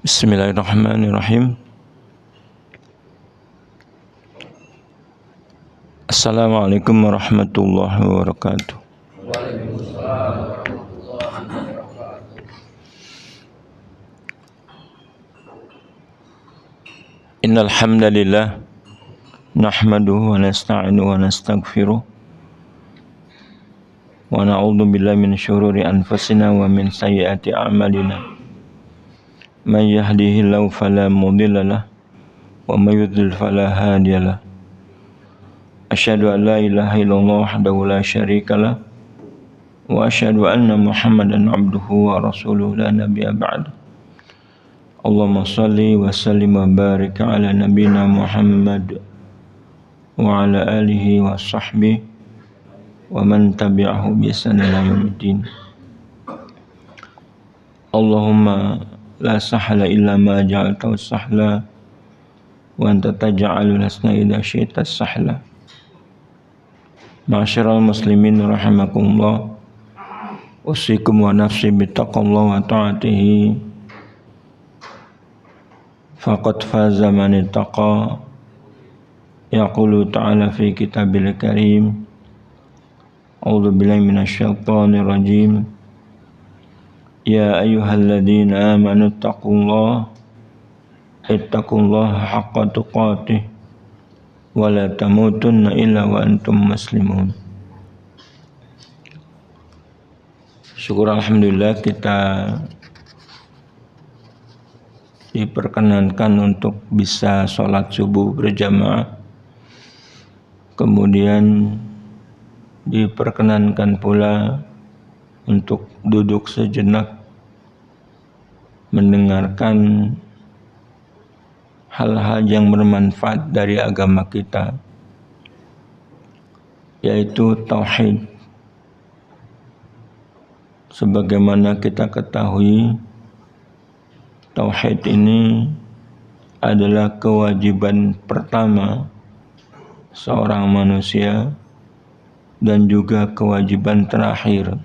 Bismillahirrahmanirrahim. Assalamualaikum warahmatullahi wabarakatuh. Innal hamdalillah nahmaduhu wa nasta'inuhu wa nastaghfiruh wa na'udzu billahi min syururi anfusina wa min sayyiati a'malina. Man yahdihillahu fala mudilla lahu wa may yudlil fala hadiya lahu. Asyhadu an la ilaha illallah wahdahu la syarika lahu wa asyhadu anna Muhammadan abduhu wa rasuluhu la nabiyya ba'da. Allahumma shalli wa sallim wa barik ala nabiyyina Muhammad wa ala alihi wa sahbihi wa man tabi'ahu bi ihsan ila yaumiddin. Allahumma la sahla illa ma ja'altahu sahla wa anta taj'alul hasna idza syi'ta sahla. Ma'asyiral muslimin rahimakumullah, usikum wa nafsi bittaqwallah wa ta'atihi faqad faza man ittaqa. Yaqulu ta'ala fi kitabil karim, a'udzu billahi minasyaitonir rajim. Ya ayyuhalladzina amanu ittaqullaha haqqa tuqatih wa la tamutunna illa wa antum muslimun. Syukur alhamdulillah kita diperkenankan untuk bisa sholat subuh berjamaah. Kemudian diperkenankan pula untuk duduk sejenak mendengarkan hal-hal yang bermanfaat dari agama kita, yaitu tauhid. Sebagaimana kita ketahui, tauhid ini adalah kewajiban pertama seorang manusia dan juga kewajiban terakhir.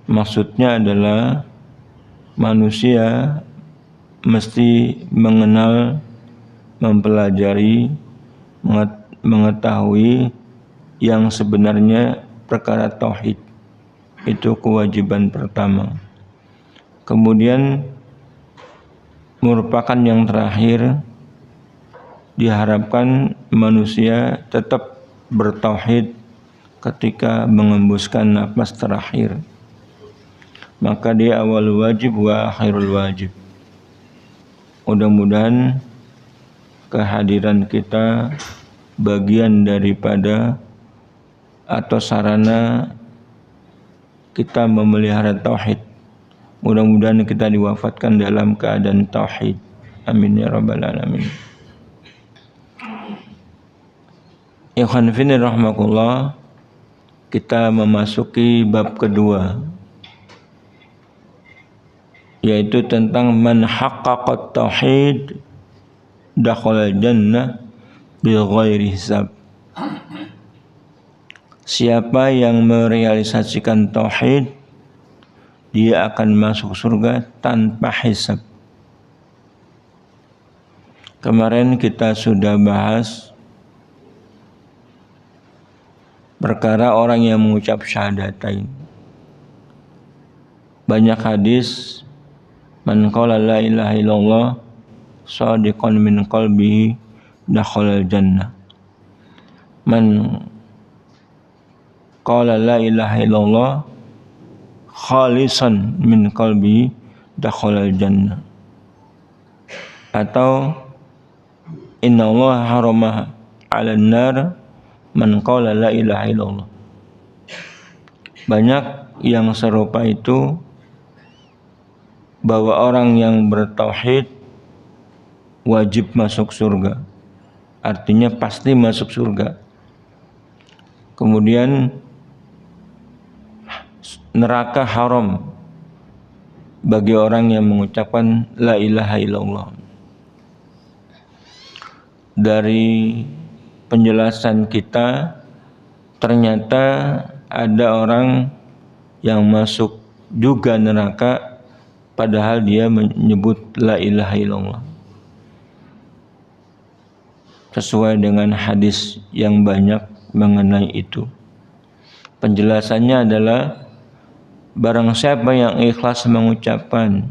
Maksudnya adalah manusia mesti mengenal, mempelajari, mengetahui yang sebenarnya perkara tauhid. Itu kewajiban pertama. Kemudian merupakan yang terakhir, diharapkan manusia tetap bertauhid ketika mengembuskan napas terakhir. Maka dia awal wajib wa akhirul wajib. Mudah-mudahan kehadiran kita bagian daripada atau sarana kita memelihara tauhid. Mudah-mudahan kita diwafatkan dalam keadaan tauhid. Amin ya rabbal alamin. Ikhwan fillah rahmakumullah, kita memasuki bab kedua, yaitu tentang man haqqaqat tauhid dakhala jannah bighairi hisab. Siapa yang merealisasikan tauhid, dia akan masuk surga tanpa hisab. Kemarin kita sudah bahas perkara orang yang mengucap syahadatain. Banyak hadis, man qala la ilaha illallah shadiqan min qalbihi dakhala jannah. Man qala la ilaha illallah khalisan min qalbi dakhala jannah. Atau inna Allah haramaha 'alan nar man qala la ilaha illallah. Banyak yang serupa itu, bahwa orang yang bertauhid wajib masuk surga, artinya pasti masuk surga. Kemudian neraka haram bagi orang yang mengucapkan la ilaha illallah. Dari penjelasan kita, ternyata ada orang yang masuk juga neraka padahal dia menyebut la ilaha illallah. Sesuai dengan hadis yang banyak mengenai itu. Penjelasannya adalah barang siapa yang ikhlas mengucapkan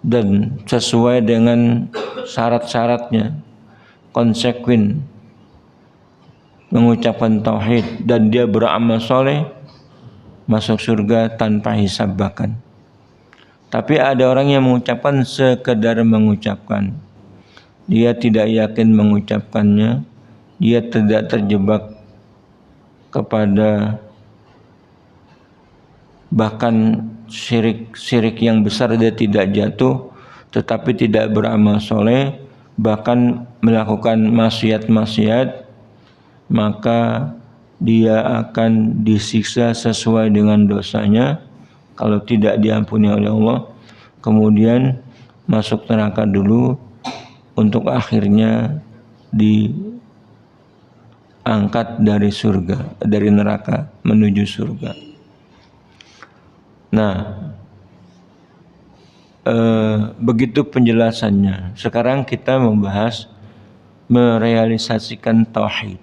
dan sesuai dengan syarat-syaratnya, konsekuen mengucapkan tauhid dan dia beramal soleh, masuk surga tanpa hisab bahkan. Tapi ada orang yang mengucapkan sekedar mengucapkan, dia tidak yakin mengucapkannya, dia tidak terjebak kepada bahkan syirik yang besar, dia tidak jatuh, tetapi tidak beramal soleh, bahkan melakukan maksiat-maksiat, maka dia akan disiksa sesuai dengan dosanya kalau tidak diampuni oleh Allah. Kemudian masuk neraka dulu untuk akhirnya diangkat dari surga, dari neraka menuju surga. Nah, begitu penjelasannya. Sekarang kita membahas merealisasikan tauhid.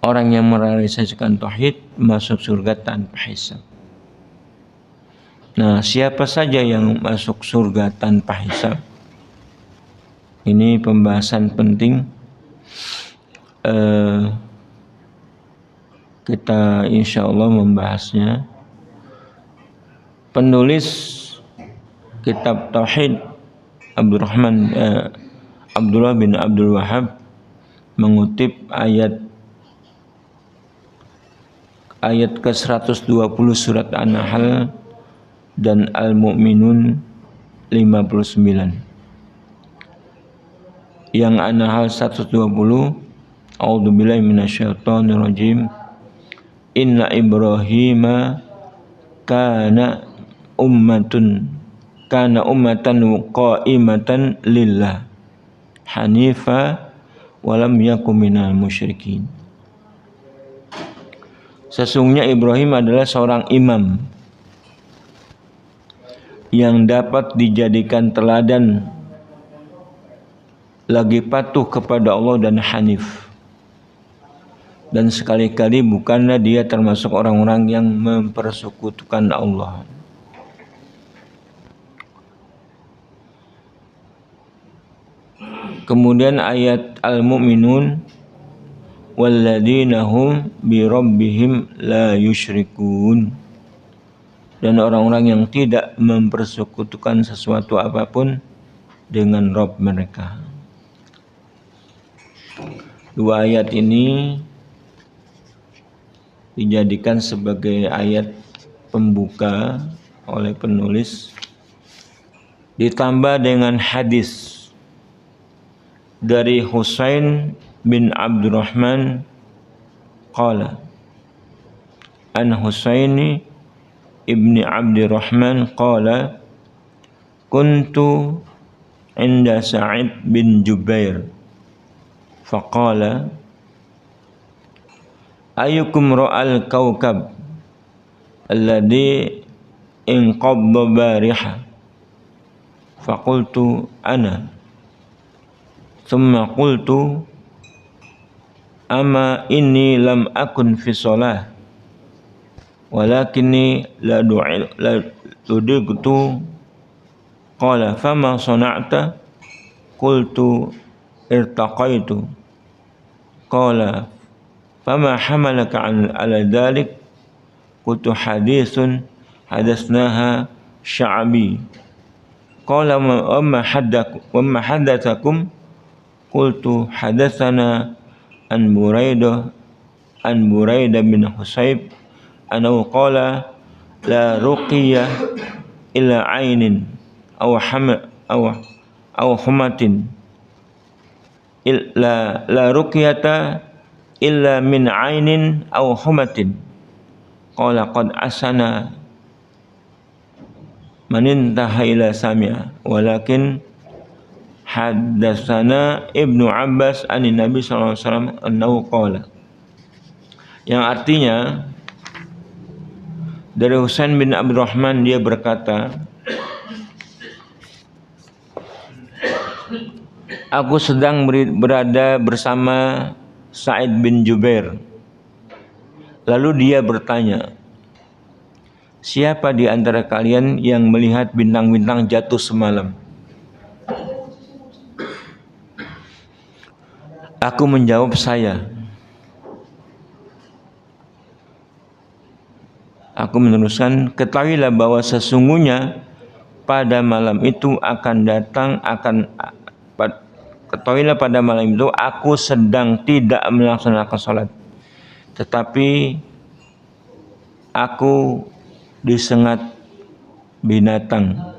Orang yang merealisasikan tauhid masuk surga tanpa hisab. Nah, siapa saja yang masuk surga tanpa hisab? Ini pembahasan penting. Kita insya Allah membahasnya. Penulis kitab Tauhid Abdullah bin Abdul Wahab mengutip ayat ke-120 surat An-Nahl dan Al-Mu'minun 59. Yang An-Nahl 120 A'udzubillahi minasyaitonirrajim. Inna Ibrahima kana ummatan qa'imatan lillah hanifa walam yakum minal musyrikin. Sesungguhnya Ibrahim adalah seorang imam yang dapat dijadikan teladan, lagi patuh kepada Allah dan hanif. Dan sekali-kali bukanlah dia termasuk orang-orang yang mempersekutukan Allah. Kemudian ayat Al-Mu'minun walladzina hum bi rabbihim la yusyrikun. Dan orang-orang yang tidak mempersekutukan sesuatu apapun dengan Rabb mereka. Dua ayat ini dijadikan sebagai ayat pembuka oleh penulis, ditambah dengan hadis dari Husain bin Abdurrahman qala an Husaini ibni Abdurrahman qala kuntu inda Sa'id bin Jubair faqala ayyukum ra'al kawkab alladhi inqadda bariha faqultu ana thumma qultu ama inni lam akun fi shalah walakinni la du'igtu qala fama sana'ta qultu irtaqaitu qala fama hamalaka ala dhalik qultu hadithun hadatsnaha sya'bi qala wa ma haddathakum qultu hadatsana an Buraidah bin Husayb annahu qala la ruqiyah illa ainin aw humatin la ruqyata illa min ainin aw humatin qala qad asana man intaha ila sami'a walakin haddatsana Ibnu Abbas anin Nabi sallallahu alaihi wasallam annahu qala, yang artinya dari Husain bin Abdurrahman dia berkata, aku sedang berada bersama Sa'id bin Jubair. Lalu dia bertanya, siapa di antara kalian yang melihat bintang-bintang jatuh semalam? Aku menjawab, saya. Aku meneruskan, ketahuilah bahwa sesungguhnya pada malam itu ketahuilah pada malam itu aku sedang tidak melaksanakan salat, tetapi aku disengat binatang.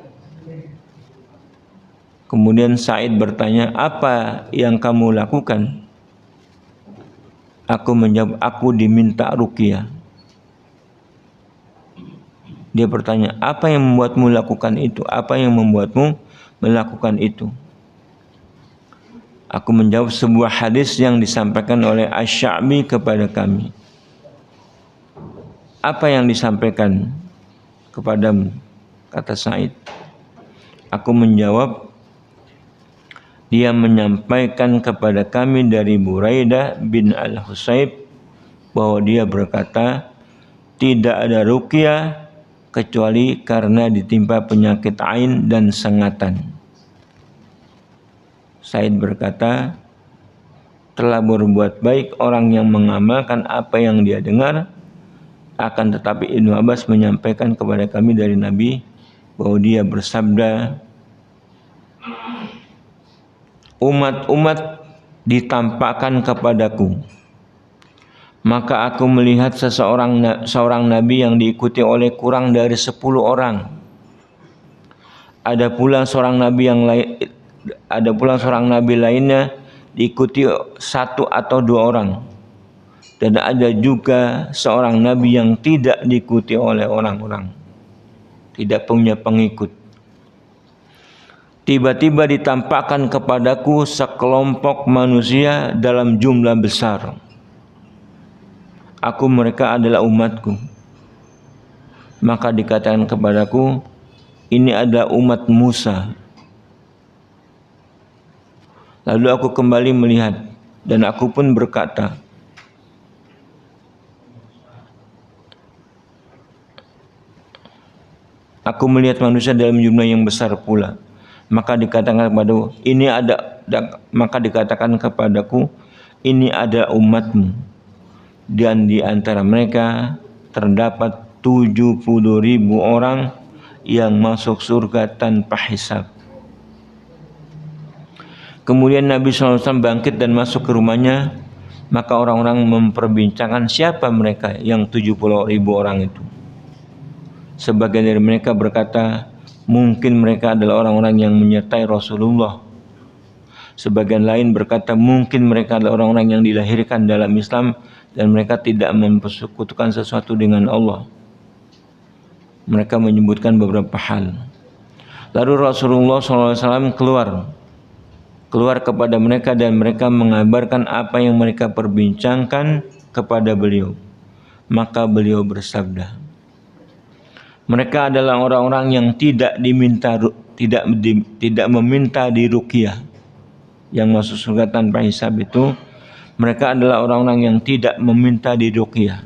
Kemudian Sa'id bertanya, apa yang kamu lakukan? Aku menjawab, aku diminta ruqyah. Dia bertanya, apa yang membuatmu lakukan itu? Apa yang membuatmu melakukan itu? Aku menjawab, sebuah hadis yang disampaikan oleh Asy-Sya'bi kepada kami. Apa yang disampaikan kepadamu? Kata Sa'id. Aku menjawab, dia menyampaikan kepada kami dari Buraidah bin Al-Husayb bahwa dia berkata, tidak ada ruqyah kecuali karena ditimpa penyakit ain dan sengatan. Said berkata, telah berbuat baik orang yang mengamalkan apa yang dia dengar. Akan tetapi Ibnu Abbas menyampaikan kepada kami dari Nabi bahwa dia bersabda, umat-umat ditampakkan kepadaku, maka aku melihat seorang nabi yang diikuti oleh kurang dari 10 orang. Ada pula seorang nabi lainnya diikuti satu atau dua orang, dan ada juga seorang nabi yang tidak diikuti oleh orang-orang, tidak punya pengikut. Tiba-tiba ditampakkan kepadaku sekelompok manusia dalam jumlah besar. Mereka adalah umatku. Maka dikatakan kepadaku, ini adalah umat Musa. Lalu aku kembali melihat, dan aku pun berkata, aku melihat manusia dalam jumlah yang besar pula. Maka dikatakan kepadaku, ini ada umatmu, dan di antara mereka terdapat 70.000 orang yang masuk surga tanpa hisab. Kemudian Nabi SAW bangkit dan masuk ke rumahnya. Maka orang-orang memperbincangkan siapa mereka yang 70.000 orang itu. Sebagian dari mereka berkata, mungkin mereka adalah orang-orang yang menyertai Rasulullah. Sebagian lain berkata, mungkin mereka adalah orang-orang yang dilahirkan dalam Islam dan mereka tidak mempersekutukan sesuatu dengan Allah. Mereka menyebutkan beberapa hal. Lalu Rasulullah SAW keluar kepada mereka dan mereka mengabarkan apa yang mereka perbincangkan kepada beliau. Maka beliau bersabda, mereka adalah orang-orang yang tidak meminta diruqyah. Yang masuk surga tanpa hisab itu, mereka adalah orang-orang yang tidak meminta diruqyah,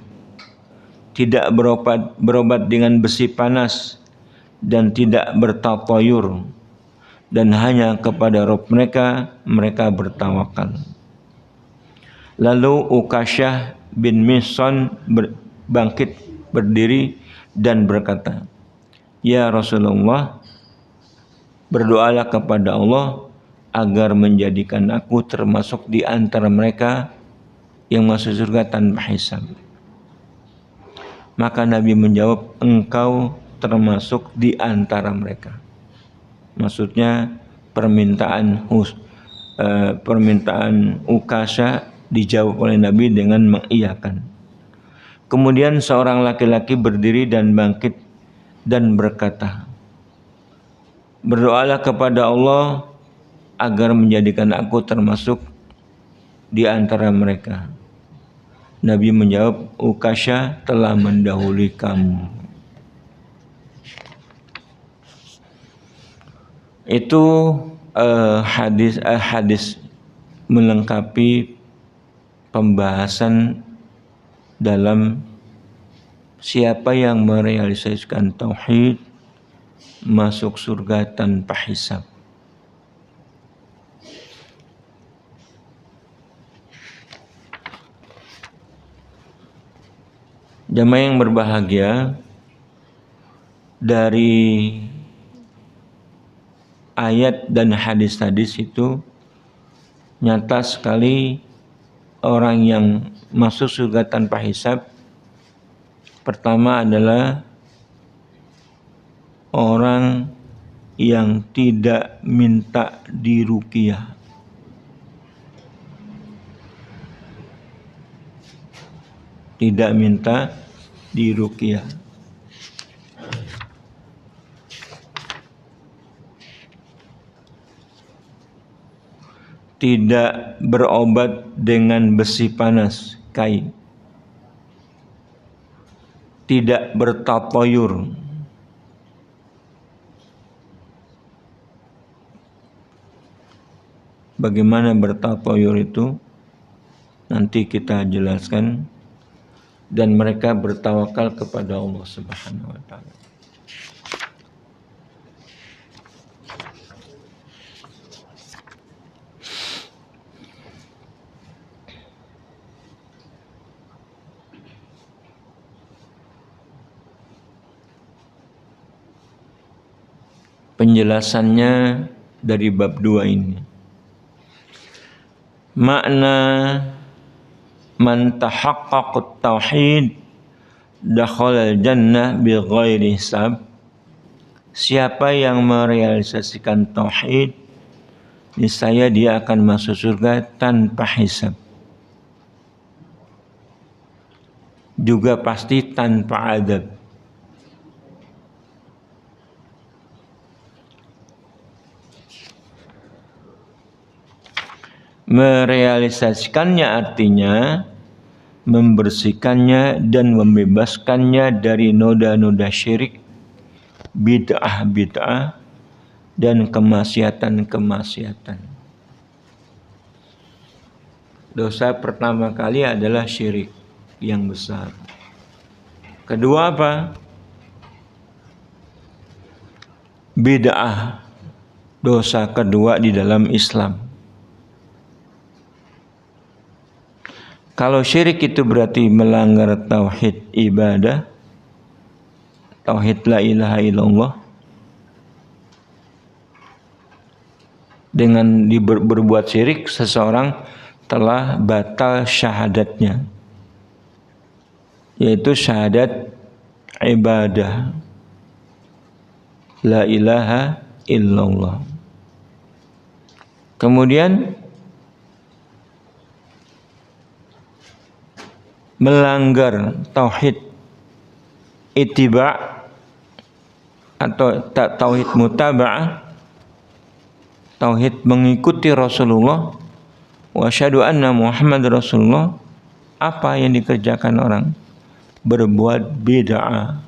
tidak berobat dengan besi panas, dan tidak bertatayur, dan hanya kepada Rabb mereka bertawakal. Lalu Ukasyah bin Mihsan bangkit berdiri dan berkata, ya Rasulullah, berdoalah kepada Allah agar menjadikan aku termasuk di antara mereka yang masuk surga tanpa hisab. Maka Nabi menjawab, engkau termasuk di antara mereka. Maksudnya permintaan Ukasha dijawab oleh Nabi dengan mengiyakan. Kemudian seorang laki-laki berdiri dan bangkit dan berkata, berdoalah kepada Allah agar menjadikan aku termasuk di antara mereka. Nabi menjawab, Ukasha telah mendahului kamu. Itu hadis melengkapi pembahasan dalam siapa yang merealisasikan tauhid masuk surga tanpa hisab. Jamaah yang berbahagia, dari ayat dan hadis-hadis itu nyata sekali orang yang masuk surga tanpa hisab. Pertama adalah orang yang tidak minta diruqyah. Tidak minta diruqyah. Tidak berobat dengan besi panas, kain. Tidak bertatayur. Bagaimana bertatayur itu nanti kita jelaskan. Dan mereka bertawakal kepada Allah Subhanahu wa taala. Penjelasannya dari bab 2 ini. Makna man tahaqqaqat tauhid dakhala al-jannah bighairi hisab. Siapa yang merealisasikan tauhid niscaya dia akan masuk surga tanpa hisab. Juga pasti tanpa adab. Merealisasikannya artinya membersihkannya dan membebaskannya dari noda-noda syirik, bid'ah-bid'ah, dan kemaksiatan-kemaksiatan. Dosa pertama kali adalah syirik yang besar. Kedua apa? Bid'ah, dosa kedua di dalam Islam. Kalau syirik itu berarti melanggar tauhid ibadah, tauhid la ilaha illallah. Dengan berbuat syirik, seseorang telah batal syahadatnya, yaitu syahadat ibadah la ilaha illallah. Kemudian melanggar tauhid ittiba' atau tauhid mutaba'ah, tauhid mengikuti Rasulullah, wa asyhadu anna Muhammad Rasulullah. Apa yang dikerjakan orang? Berbuat bid'ah.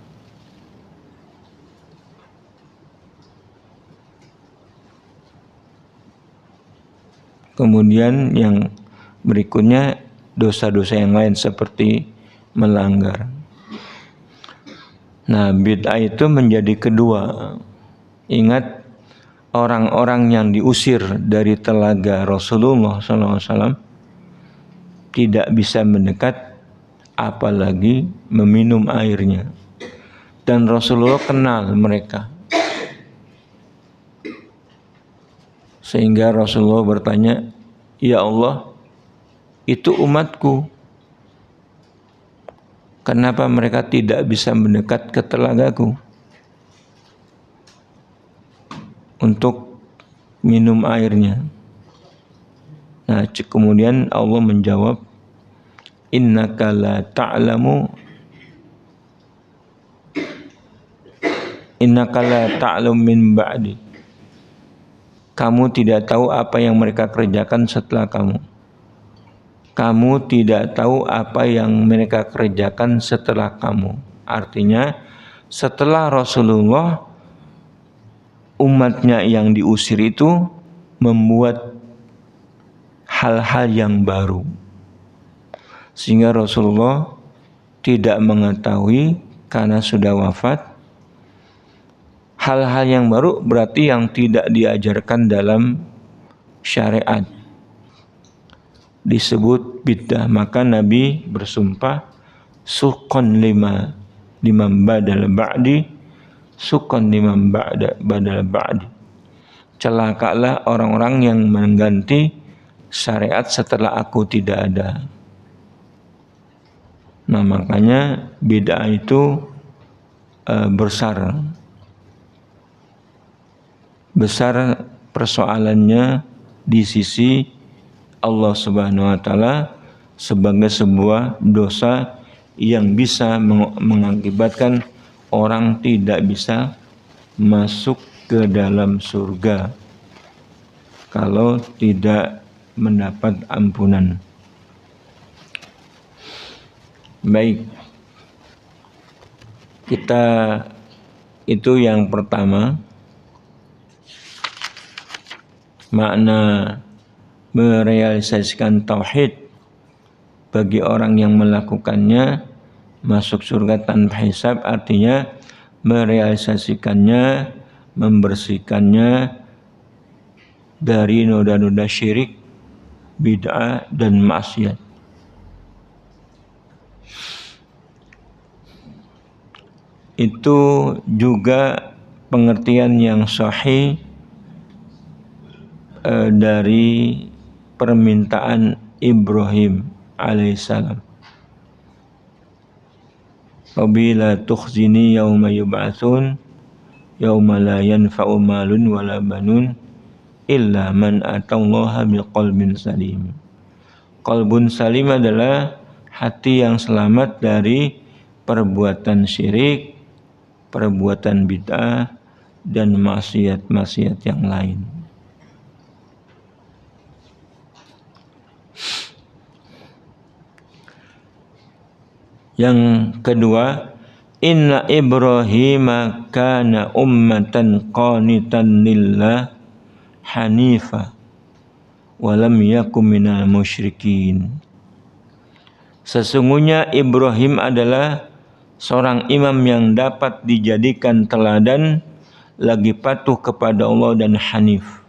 Kemudian yang berikutnya dosa-dosa yang lain seperti melanggar. Nah, bid'ah itu menjadi kedua. Ingat, orang-orang yang diusir dari telaga Rasulullah SAW tidak bisa mendekat, apalagi meminum airnya. Dan Rasulullah kenal mereka. Sehingga Rasulullah bertanya, "Ya Allah, itu umatku. Kenapa mereka tidak bisa mendekat ke telagaku untuk minum airnya?" Nah, kemudian Allah menjawab, "Innaka la ta'lamu innaka la ta'lam min ba'di." Kamu tidak tahu apa yang mereka kerjakan setelah kamu. Kamu tidak tahu apa yang mereka kerjakan setelah kamu. Artinya, setelah Rasulullah, umatnya yang diusir itu membuat hal-hal yang baru, sehingga Rasulullah tidak mengetahui karena sudah wafat. Hal-hal yang baru berarti yang tidak diajarkan dalam syariat, disebut bid'ah. Maka Nabi bersumpah, "Sukon liman badal ba'di, sukon liman badal ba'di." Celakalah orang-orang yang mengganti syariat setelah aku tidak ada. Nah, makanya bid'ah itu besar persoalannya di sisi Allah Subhanahu wa taala sebagai sebuah dosa yang bisa mengakibatkan orang tidak bisa masuk ke dalam surga kalau tidak mendapat ampunan. Baik, kita itu yang pertama, makna merealisasikan tauhid bagi orang yang melakukannya masuk surga tanpa hisab, artinya merealisasikannya, membersihkannya dari noda-noda syirik, bid'ah, dan maksiat. Itu juga pengertian yang sahih dari permintaan Ibrahim alaihissalam. "Wabila tukhzini yauma yub'atsun yauma la yanfa'u malun wala banun illa man atallaha biqalbin salim. Qalbun salim adalah hati yang selamat dari perbuatan syirik, perbuatan bid'ah, dan maksiat-maksiat yang lain. Yang kedua, inna Ibrahim kana ummatan qanitan lillah hanifa walam yakum minal musyrikin. Sesungguhnya Ibrahim adalah seorang imam yang dapat dijadikan teladan, lagi patuh kepada Allah dan hanif.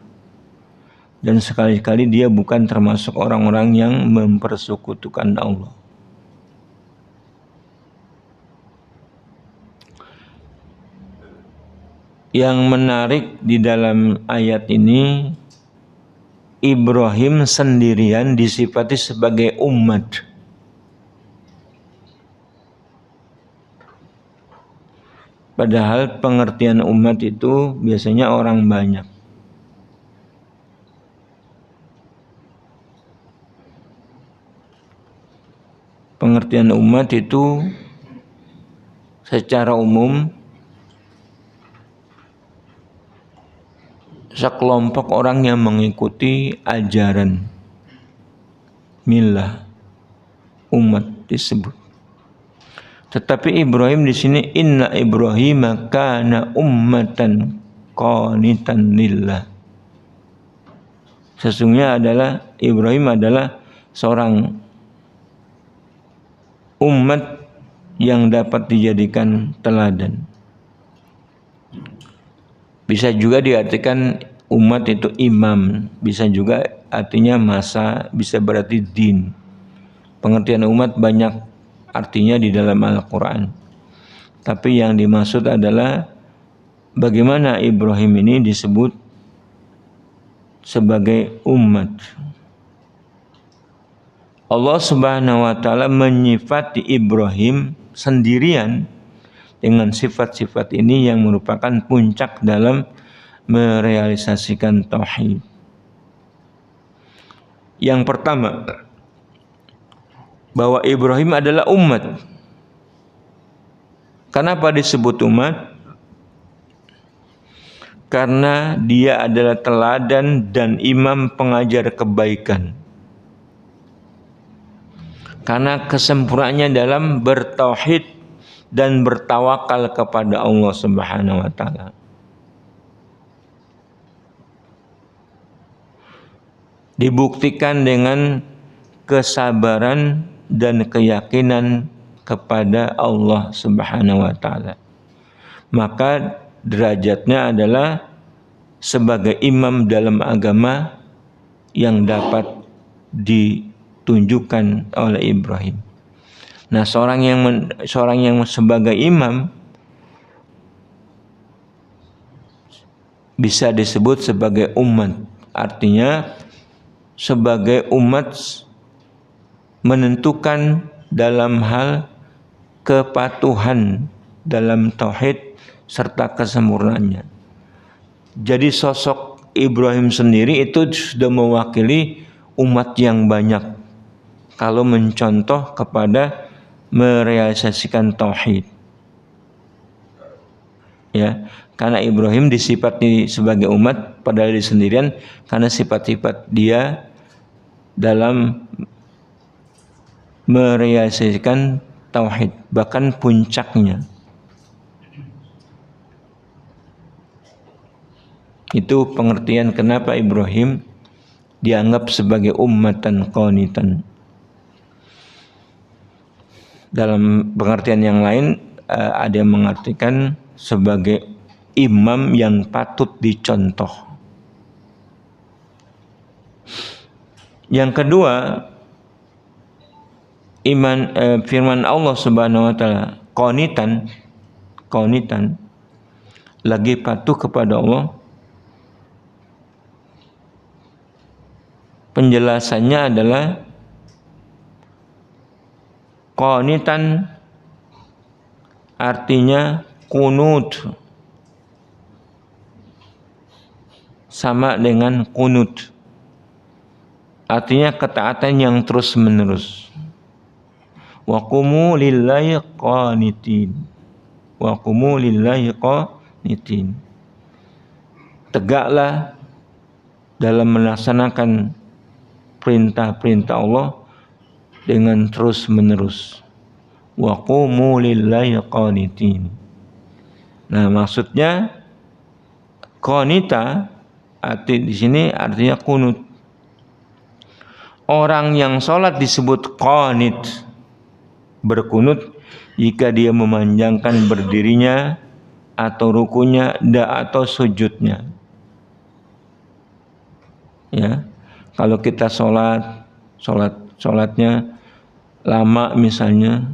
Dan sekali-kali dia bukan termasuk orang-orang yang mempersekutukan Allah. Yang menarik di dalam ayat ini, Ibrahim sendirian disifati sebagai umat. Padahal pengertian umat itu biasanya orang banyak. Pengertian umat itu secara umum sekelompok orang yang mengikuti ajaran milah umat disebut. Tetapi Ibrahim di sini inna Ibrahim kana ummatan qanitan lillah. Sesungguhnya adalah Ibrahim adalah seorang umat yang dapat dijadikan teladan. Bisa juga diartikan umat itu imam, bisa juga artinya masa, bisa berarti din. Pengertian umat banyak artinya di dalam Al-Quran. Tapi yang dimaksud adalah bagaimana Ibrahim ini disebut sebagai umat. Allah Subhanahu wa taala menyifati Ibrahim sendirian dengan sifat-sifat ini yang merupakan puncak dalam merealisasikan tauhid. Yang pertama, bahwa Ibrahim adalah umat. Kenapa disebut umat? Karena dia adalah teladan dan imam pengajar kebaikan. Karena kesempurnaannya dalam bertauhid dan bertawakal kepada Allah Subhanahu wa taala. Dibuktikan dengan kesabaran dan keyakinan kepada Allah Subhanahu wa taala. Maka derajatnya adalah sebagai imam dalam agama yang dapat ditunjukkan oleh Ibrahim. Nah, seorang yang sebagai imam bisa disebut sebagai umat. Artinya sebagai umat menentukan dalam hal kepatuhan dalam tauhid serta kesempurnaannya. Jadi sosok Ibrahim sendiri itu sudah mewakili umat yang banyak kalau mencontoh kepada merealisasikan tauhid. Ya, karena Ibrahim disifati sebagai umat padahal dia sendirian karena sifat-sifat dia dalam merealisasikan tauhid, bahkan puncaknya. Itu pengertian kenapa Ibrahim dianggap sebagai ummatan qanitan. Dalam pengertian yang lain ada yang mengartikan sebagai imam yang patut dicontoh. Yang kedua, firman Allah Subhanahu wa taala qanitan lagi patuh kepada Allah. Penjelasannya adalah qanitan artinya kunut, sama dengan qunut. Artinya ketaatan yang terus menerus. Wa qumu lillahi qanitin. Wa qumu lillahi qanitin. Tegaklah dalam melaksanakan perintah-perintah Allah dengan terus menerus. Wa qumu lillahi qanitin. Nah, maksudnya qanita di sini artinya kunut. Orang yang sholat disebut qanit, berkunut jika dia memanjangkan berdirinya atau rukunya atau sujudnya. Ya, kalau kita sholatnya lama misalnya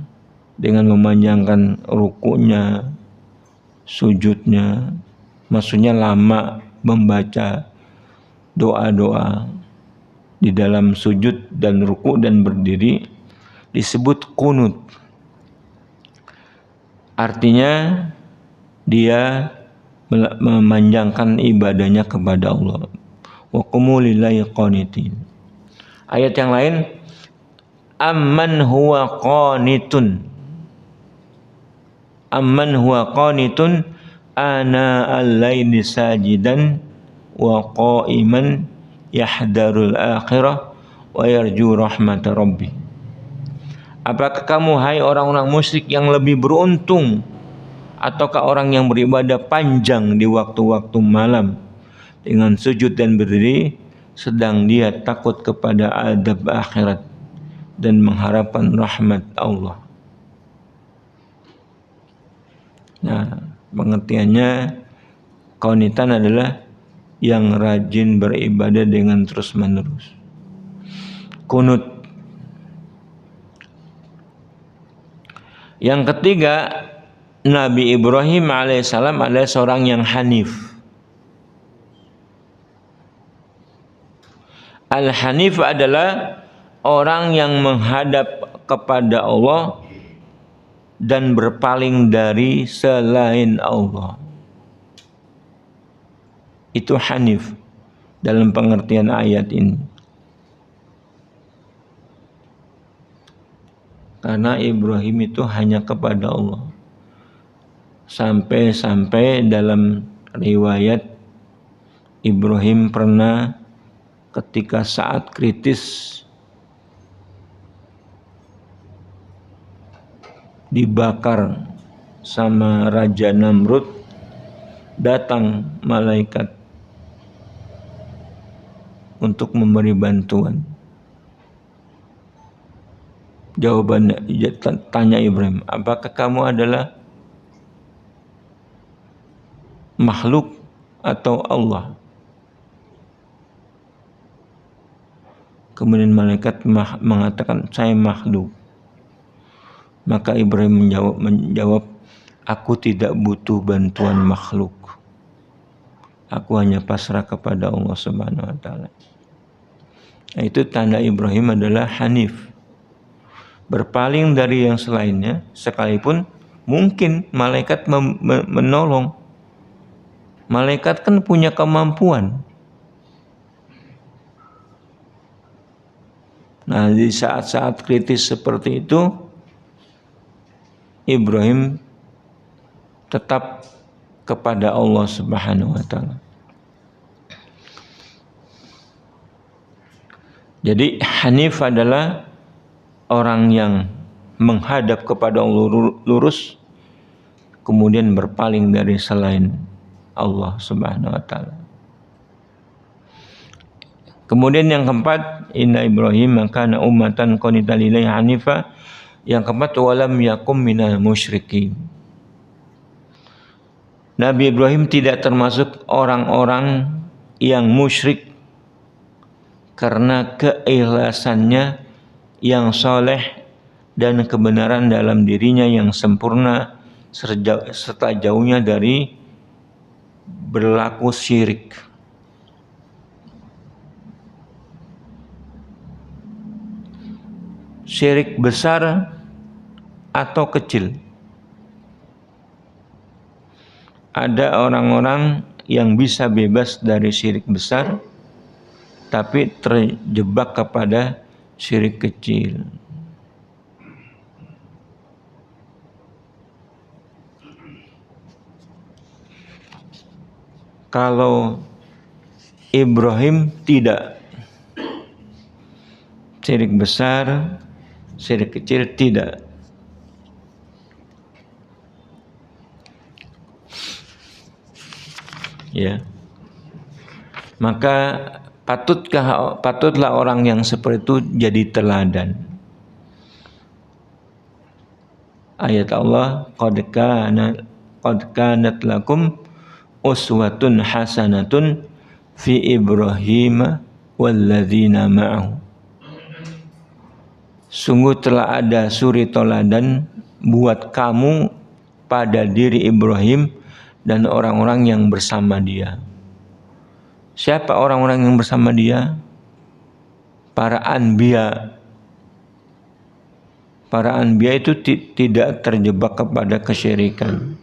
dengan memanjangkan rukunya, sujudnya, maksudnya lama membaca doa-doa di dalam sujud dan ruku dan berdiri, disebut kunut. Artinya dia memanjangkan ibadahnya kepada Allah. Wa qumu lillahi qanitin. Ayat yang lain, amman huwa qanitun. Amman huwa qanitun ana al-laili sajidan wa qa'iman yahdarul akhirah wa yarju rahmata rabbi. Apakah kamu, hai orang-orang musyrik, yang lebih beruntung ataukah orang yang beribadah panjang di waktu-waktu malam dengan sujud dan berdiri sedang dia takut kepada adab akhirat dan mengharapkan rahmat Allah. Nah, pengertiannya qanitan adalah yang rajin beribadah dengan terus menerus. Kunut. Yang ketiga, Nabi Ibrahim alaihissalam adalah seorang yang hanif. Al-hanif adalah orang yang menghadap kepada Allah dan berpaling dari selain Allah. Itu hanif dalam pengertian ayat ini. Karena Ibrahim itu hanya kepada Allah. Sampai dalam riwayat Ibrahim pernah ketika saat kritis dibakar sama Raja Namrud, datang malaikat untuk memberi bantuan. Jawabannya, tanya Ibrahim, apakah kamu adalah makhluk atau Allah? Kemudian malaikat mengatakan, saya makhluk. Maka Ibrahim menjawab, aku tidak butuh bantuan makhluk. Aku hanya pasrah kepada Allah Subhanahu wa taala. Nah, itu tanda Ibrahim adalah hanif. Berpaling dari yang selainnya, sekalipun mungkin malaikat menolong. Malaikat kan punya kemampuan. Nah, di saat-saat kritis seperti itu, Ibrahim tetap kepada Allah Subhanahu wa taala. Jadi hanif adalah orang yang menghadap kepada Allah lurus, kemudian berpaling dari selain Allah Subhanahu wa taala. Kemudian yang keempat, inna Ibrahim kana ummatan qanitan lillahi hanifa. Yang keempat, walam yakum minal musyrikin. Nabi Ibrahim tidak termasuk orang-orang yang musyrik karena keikhlasannya yang soleh dan kebenaran dalam dirinya yang sempurna serta jauhnya dari berlaku syirik. Syirik besar atau kecil. Ada orang-orang yang bisa bebas dari syirik besar, tapi terjebak kepada syirik kecil. Kalau Ibrahim tidak, syirik besar, syirik kecil tidak. Ya. Maka patutlah orang yang seperti itu jadi teladan. Ayat Allah, qad kanat lakum uswatun hasanatun fi Ibrahim walladzina ma'ahu. Sungguh telah ada suri teladan buat kamu pada diri Ibrahim dan orang-orang yang bersama dia. Siapa orang-orang yang bersama dia? Para anbiya. Para anbiya itu tidak terjebak kepada kesyirikan,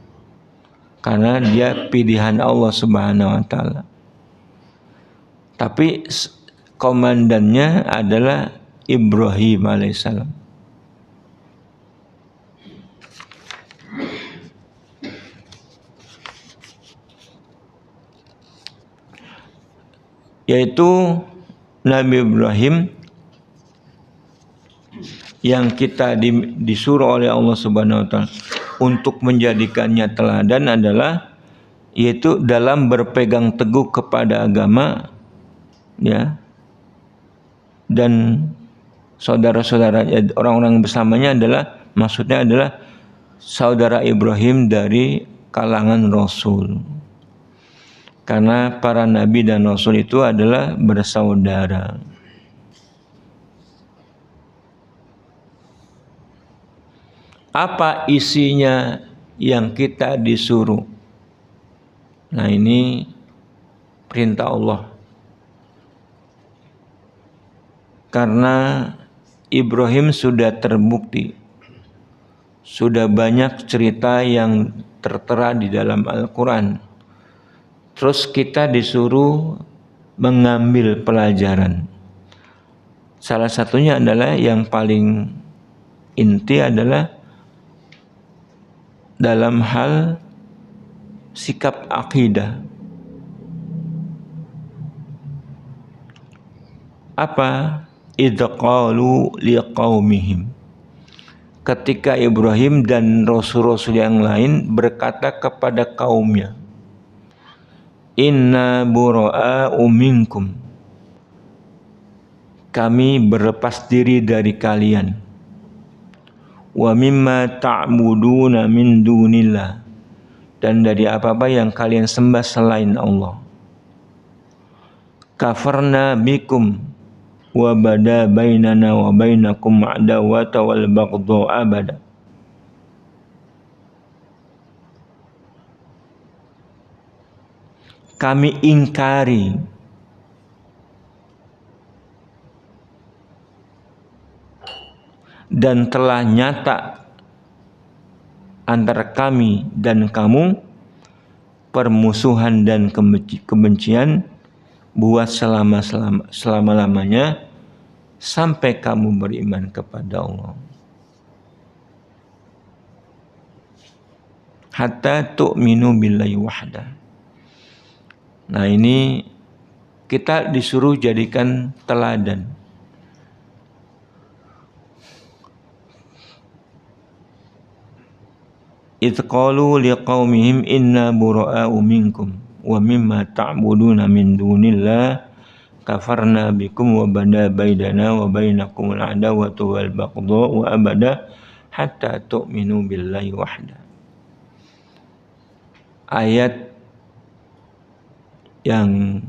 karena dia pilihan Allah Subhanahu wa taala. Tapi komandannya adalah Ibrahim alaihissalam. Yaitu Nabi Ibrahim yang kita disuruh oleh Allah Subhanahu wa taala untuk menjadikannya teladan adalah yaitu dalam berpegang teguh kepada agama, ya, dan saudara-saudara orang-orang bersamanya adalah, maksudnya adalah saudara Ibrahim dari kalangan Rasul, karena para nabi dan Rasul itu adalah bersaudara. Apa isinya yang kita disuruh? Nah, ini perintah Allah. Karena Ibrahim sudah terbukti, sudah banyak cerita yang tertera di dalam Al-Quran. Terus kita disuruh mengambil pelajaran. Salah satunya adalah yang paling inti adalah dalam hal sikap akidah. Apa? Idz qalu liqaumihim. Ketika Ibrahim dan rasul-rasul yang lain berkata kepada kaumnya, inna bura'a'u minkum. Kami berlepas diri dari kalian. Wa mimma ta'buduna min dunillah. Dan dari apa-apa yang kalian sembah selain Allah. Kafarna bikum wa bada bainana wa bainakum adawata wal baghdha abada. Kami ingkari dan telah nyata antara kami dan kamu permusuhan dan kebencian buat selama-lamanya sampai kamu beriman kepada Allah. Hatta tu'minu billahi wahda. Nah, ini kita disuruh jadikan teladan. Idz qalu liqaumihim inna bura'a'u minkum wa mimma ta'buduna min dunillah kafarna bikum wa bada bainana wa bainakum al-adawatu wal baghdha wa abada hatta tu'minu billahi wahda. Ayat yang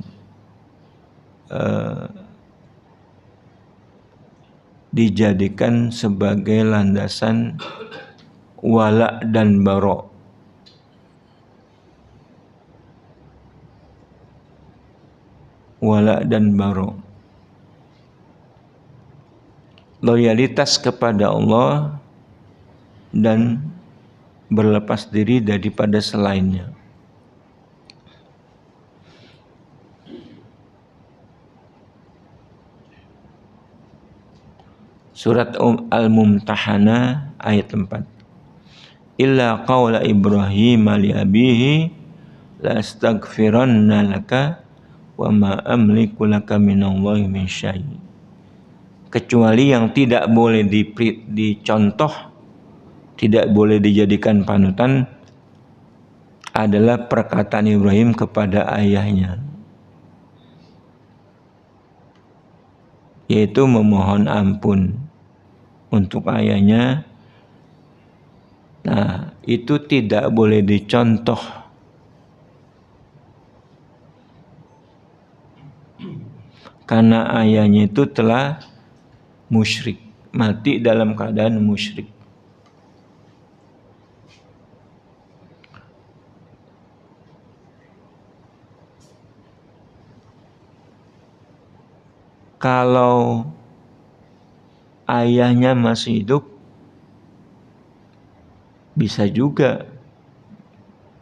dijadikan sebagai landasan wala dan bara. Wala dan bara. Loyalitas kepada Allah dan berlepas diri daripada selainnya. Surat Al-Mumtahanah ayat 4. Illa qawla Ibrahim li abihi la astaghfiranna laka wa ma amliku laka minallahi min syai'. Kecuali yang tidak boleh dicontoh, tidak boleh dijadikan panutan adalah perkataan Ibrahim kepada ayahnya, yaitu memohon ampun untuk ayahnya. Nah, itu tidak boleh dicontoh. Karena ayahnya itu telah musyrik, mati dalam keadaan musyrik. Kalau ayahnya masih hidup, bisa juga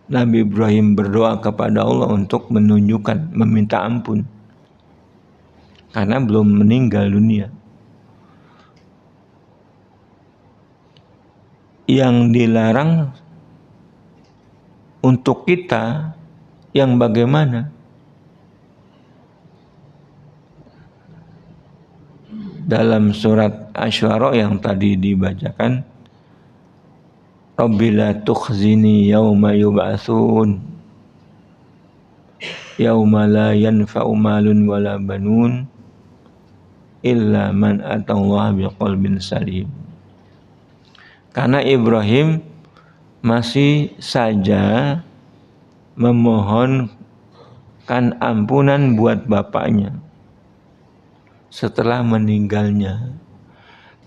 Nabi Ibrahim berdoa kepada Allah untuk menunjukkan, meminta ampun, karena belum meninggal dunia. Yang dilarang untuk kita yang bagaimana? Dalam surat Asy-Syu'ara yang tadi dibacakan, Rabbi la tukhzini yauma yub'atsun yauma la yanfa'u malun wala banun illa man atallaha biqalbin salim. Karena Ibrahim masih saja memohonkan ampunan buat bapaknya setelah meninggalnya.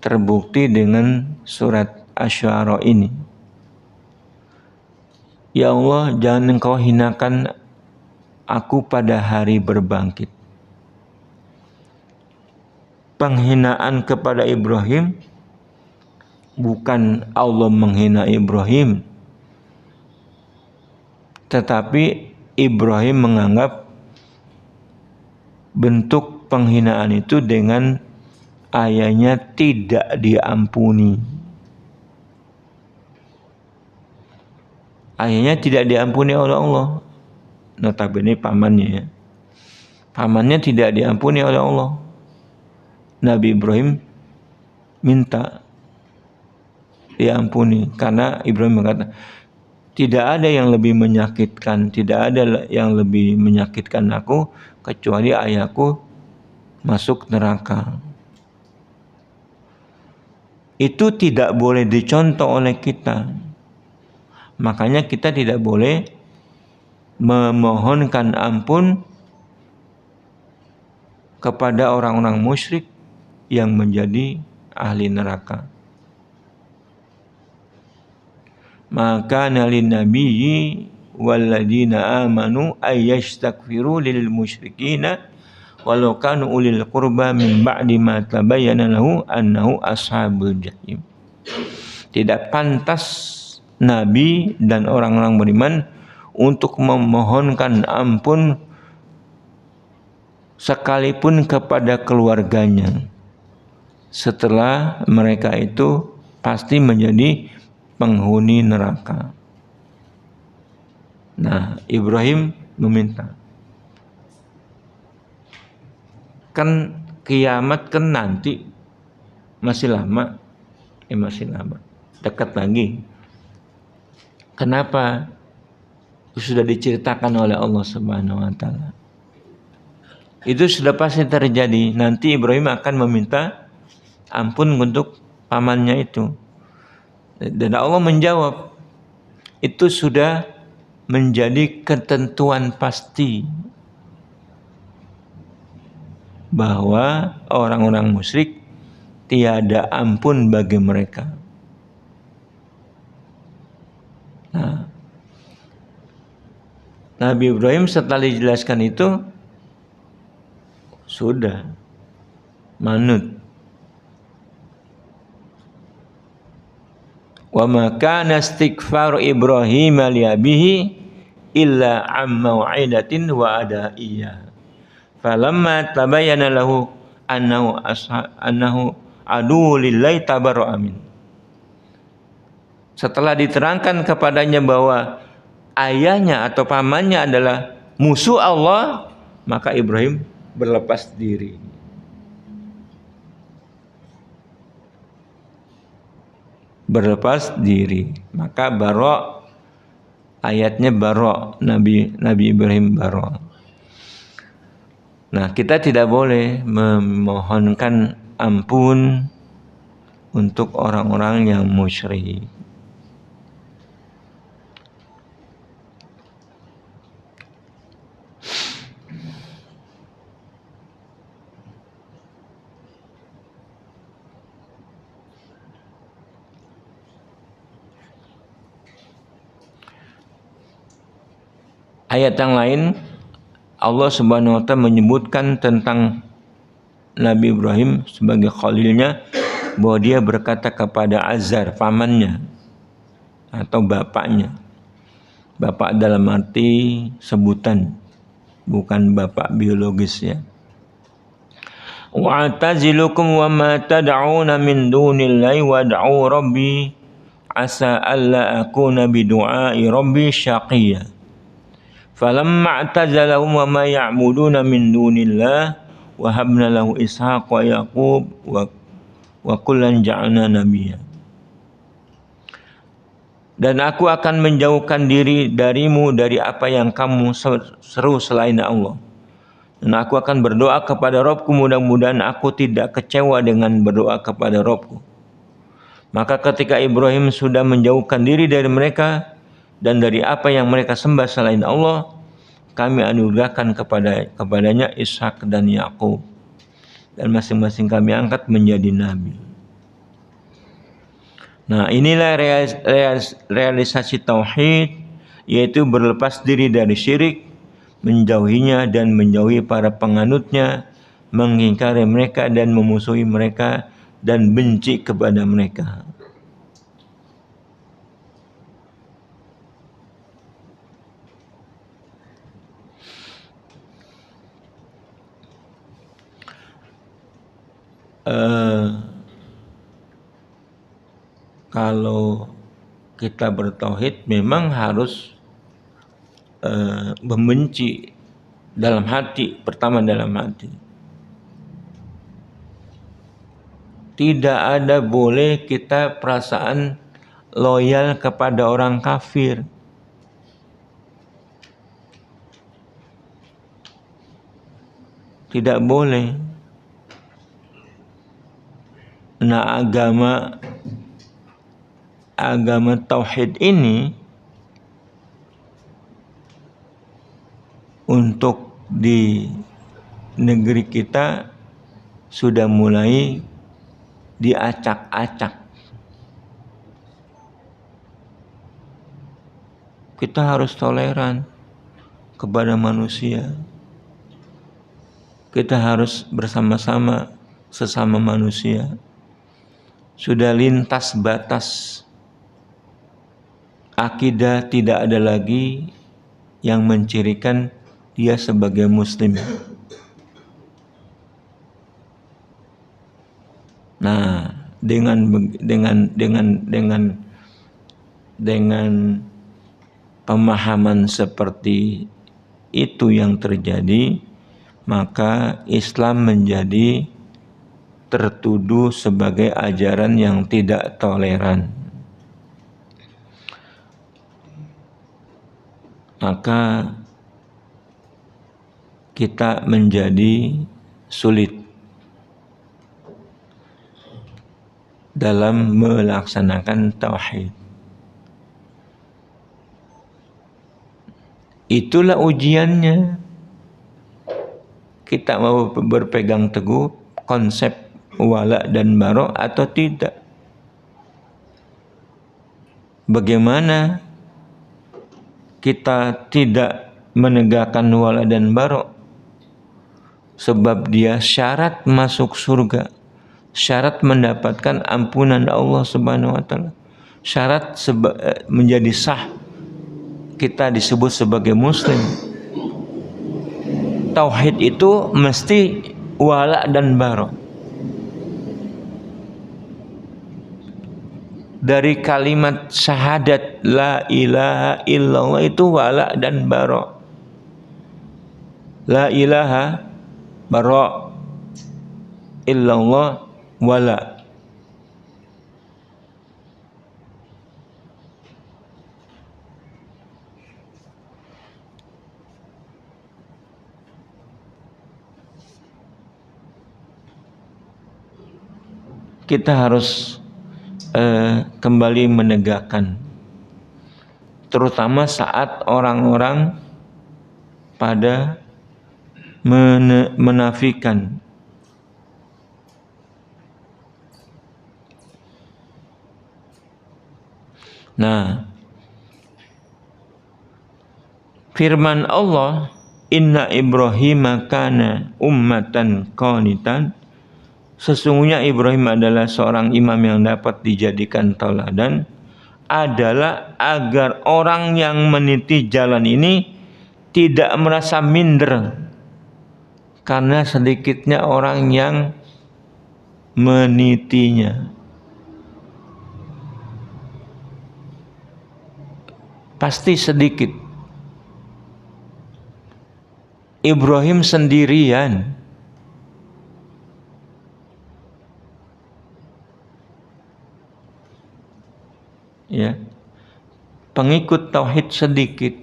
Terbukti dengan surat Asy-Syu'ara ini. Ya Allah, jangan Engkau hinakan aku pada hari berbangkit. Penghinaan kepada Ibrahim bukan Allah menghina Ibrahim, tetapi Ibrahim menganggap bentuk penghinaan itu dengan ayahnya tidak diampuni. Ayahnya tidak diampuni oleh Allah. Notabene pamannya ya. Pamannya tidak diampuni oleh Allah. Nabi Ibrahim minta diampuni karena Ibrahim berkata, tidak ada yang lebih menyakitkan, tidak ada yang lebih menyakitkan aku kecuali ayahku masuk neraka. Itu tidak boleh dicontoh oleh kita. Makanya kita tidak boleh memohonkan ampun kepada orang-orang musyrik yang menjadi ahli neraka. Maka nalin nabiyyi walladzina amanu ayyastaghfiru lil musyrikina walau kanu ulil qurba min ba'di ma tabayyana lahu annahu ashabul jahim. Tidak pantas Nabi dan orang-orang beriman untuk memohonkan ampun sekalipun kepada keluarganya setelah mereka itu pasti menjadi penghuni neraka. Nah, Ibrahim meminta. Kan kiamat kan nanti masih lama. Masih lama. Dekat lagi. Kenapa? Sudah diceritakan oleh Allah Subhanahu wa taala. Itu sudah pasti terjadi. Nanti Ibrahim akan meminta ampun untuk pamannya itu. Dan Allah menjawab, itu sudah menjadi ketentuan pasti bahwa orang-orang musyrik tiada ampun bagi mereka. Nah, Nabi Ibrahim setelah dijelaskan itu sudah manut. Wa ma kana istighfar Ibrahim li abihi illa am mau'idatin wa ada'iyah. Falamma tabayyana lahu annahu adu lillahi tabarra'a min. Setelah diterangkan kepadanya bahwa ayahnya atau pamannya adalah musuh Allah, maka Ibrahim berlepas diri. Berlepas diri. Maka bara, ayatnya bara, Nabi Ibrahim bara. Nah, kita tidak boleh memohonkan ampun untuk orang-orang yang musyrik. Ayat yang lain Allah Subhanahu wa taala menyebutkan tentang Nabi Ibrahim sebagai khalilnya, bahwa dia berkata kepada Azar, pamannya atau bapaknya. Bapak dalam arti sebutan, bukan bapak biologis ya. Wa'tazilukum wa ma tad'una min dunillahi wad'u rabbi asa alla akuna bidu'ai rabbi syaqiyya. Falamma i'tazalahum wa ma ya'buduna min dunillah wa habna lahu ishaq wa yaqub wa kullan ja'alna nabiyya. Dan aku akan menjauhkan diri darimu dari apa yang kamu seru selain Allah. Dan aku akan berdoa kepada Rabbku, mudah-mudahan aku tidak kecewa dengan berdoa kepada Rabbku. Maka ketika Ibrahim sudah menjauhkan diri dari mereka dan dari apa yang mereka sembah selain Allah, kami anugerahkan kepadanya Ishak dan Yakub, dan masing-masing kami angkat menjadi nabi. Nah, inilah realisasi tauhid, yaitu berlepas diri dari syirik, menjauhinya dan menjauhi para penganutnya, mengingkari mereka dan memusuhi mereka dan benci kepada mereka. Kalau kita bertauhid memang harus membenci dalam hati, pertama dalam hati. Tidak ada boleh kita perasaan loyal kepada orang kafir. Tidak boleh. Nah, agama tauhid ini untuk di negeri kita sudah mulai diacak-acak. Kita harus toleran kepada manusia. Kita harus bersama-sama sesama manusia. Sudah lintas batas. Akidah tidak ada lagi yang mencirikan dia sebagai muslim. Nah, dengan pemahaman seperti itu yang terjadi, maka Islam menjadi tertuduh sebagai ajaran yang tidak toleran. Maka kita menjadi sulit dalam melaksanakan tauhid. Itulah ujiannya. Kita mau berpegang teguh konsep wala dan bara atau tidak. Bagaimana kita tidak menegakkan wala dan bara? Sebab dia syarat masuk surga, syarat mendapatkan ampunan Allah Subhanahu wa taala, syarat menjadi sah kita disebut sebagai muslim. Tauhid itu mesti wala dan bara. dari kalimat syahadat la ilaha illallah itu wala dan bara. La ilaha bara, illallah wala. Kita harus kembali menegakkan, terutama saat orang-orang pada menafikan. Nah, firman Allah, inna Ibrahim kana ummatan qanitan, sesungguhnya Ibrahim adalah seorang imam yang dapat dijadikan tauladan, adalah agar orang yang meniti jalan ini tidak merasa minder karena sedikitnya orang yang menitinya. Pasti sedikit. Ibrahim sendirian. Ya. Pengikut tauhid sedikit.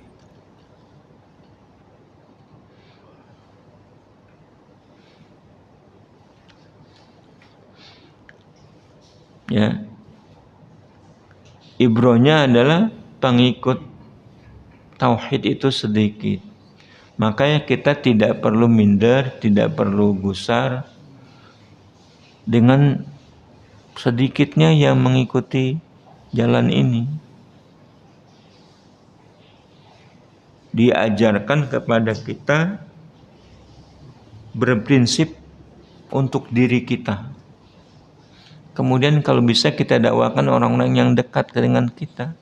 Ya. Ibronya adalah pengikut tauhid itu sedikit. Makanya kita tidak perlu minder, tidak perlu gusar dengan sedikitnya yang mengikuti jalan ini. Diajarkan kepada kita berprinsip untuk diri kita. Kemudian kalau bisa kita dakwakan orang-orang yang dekat dengan kita.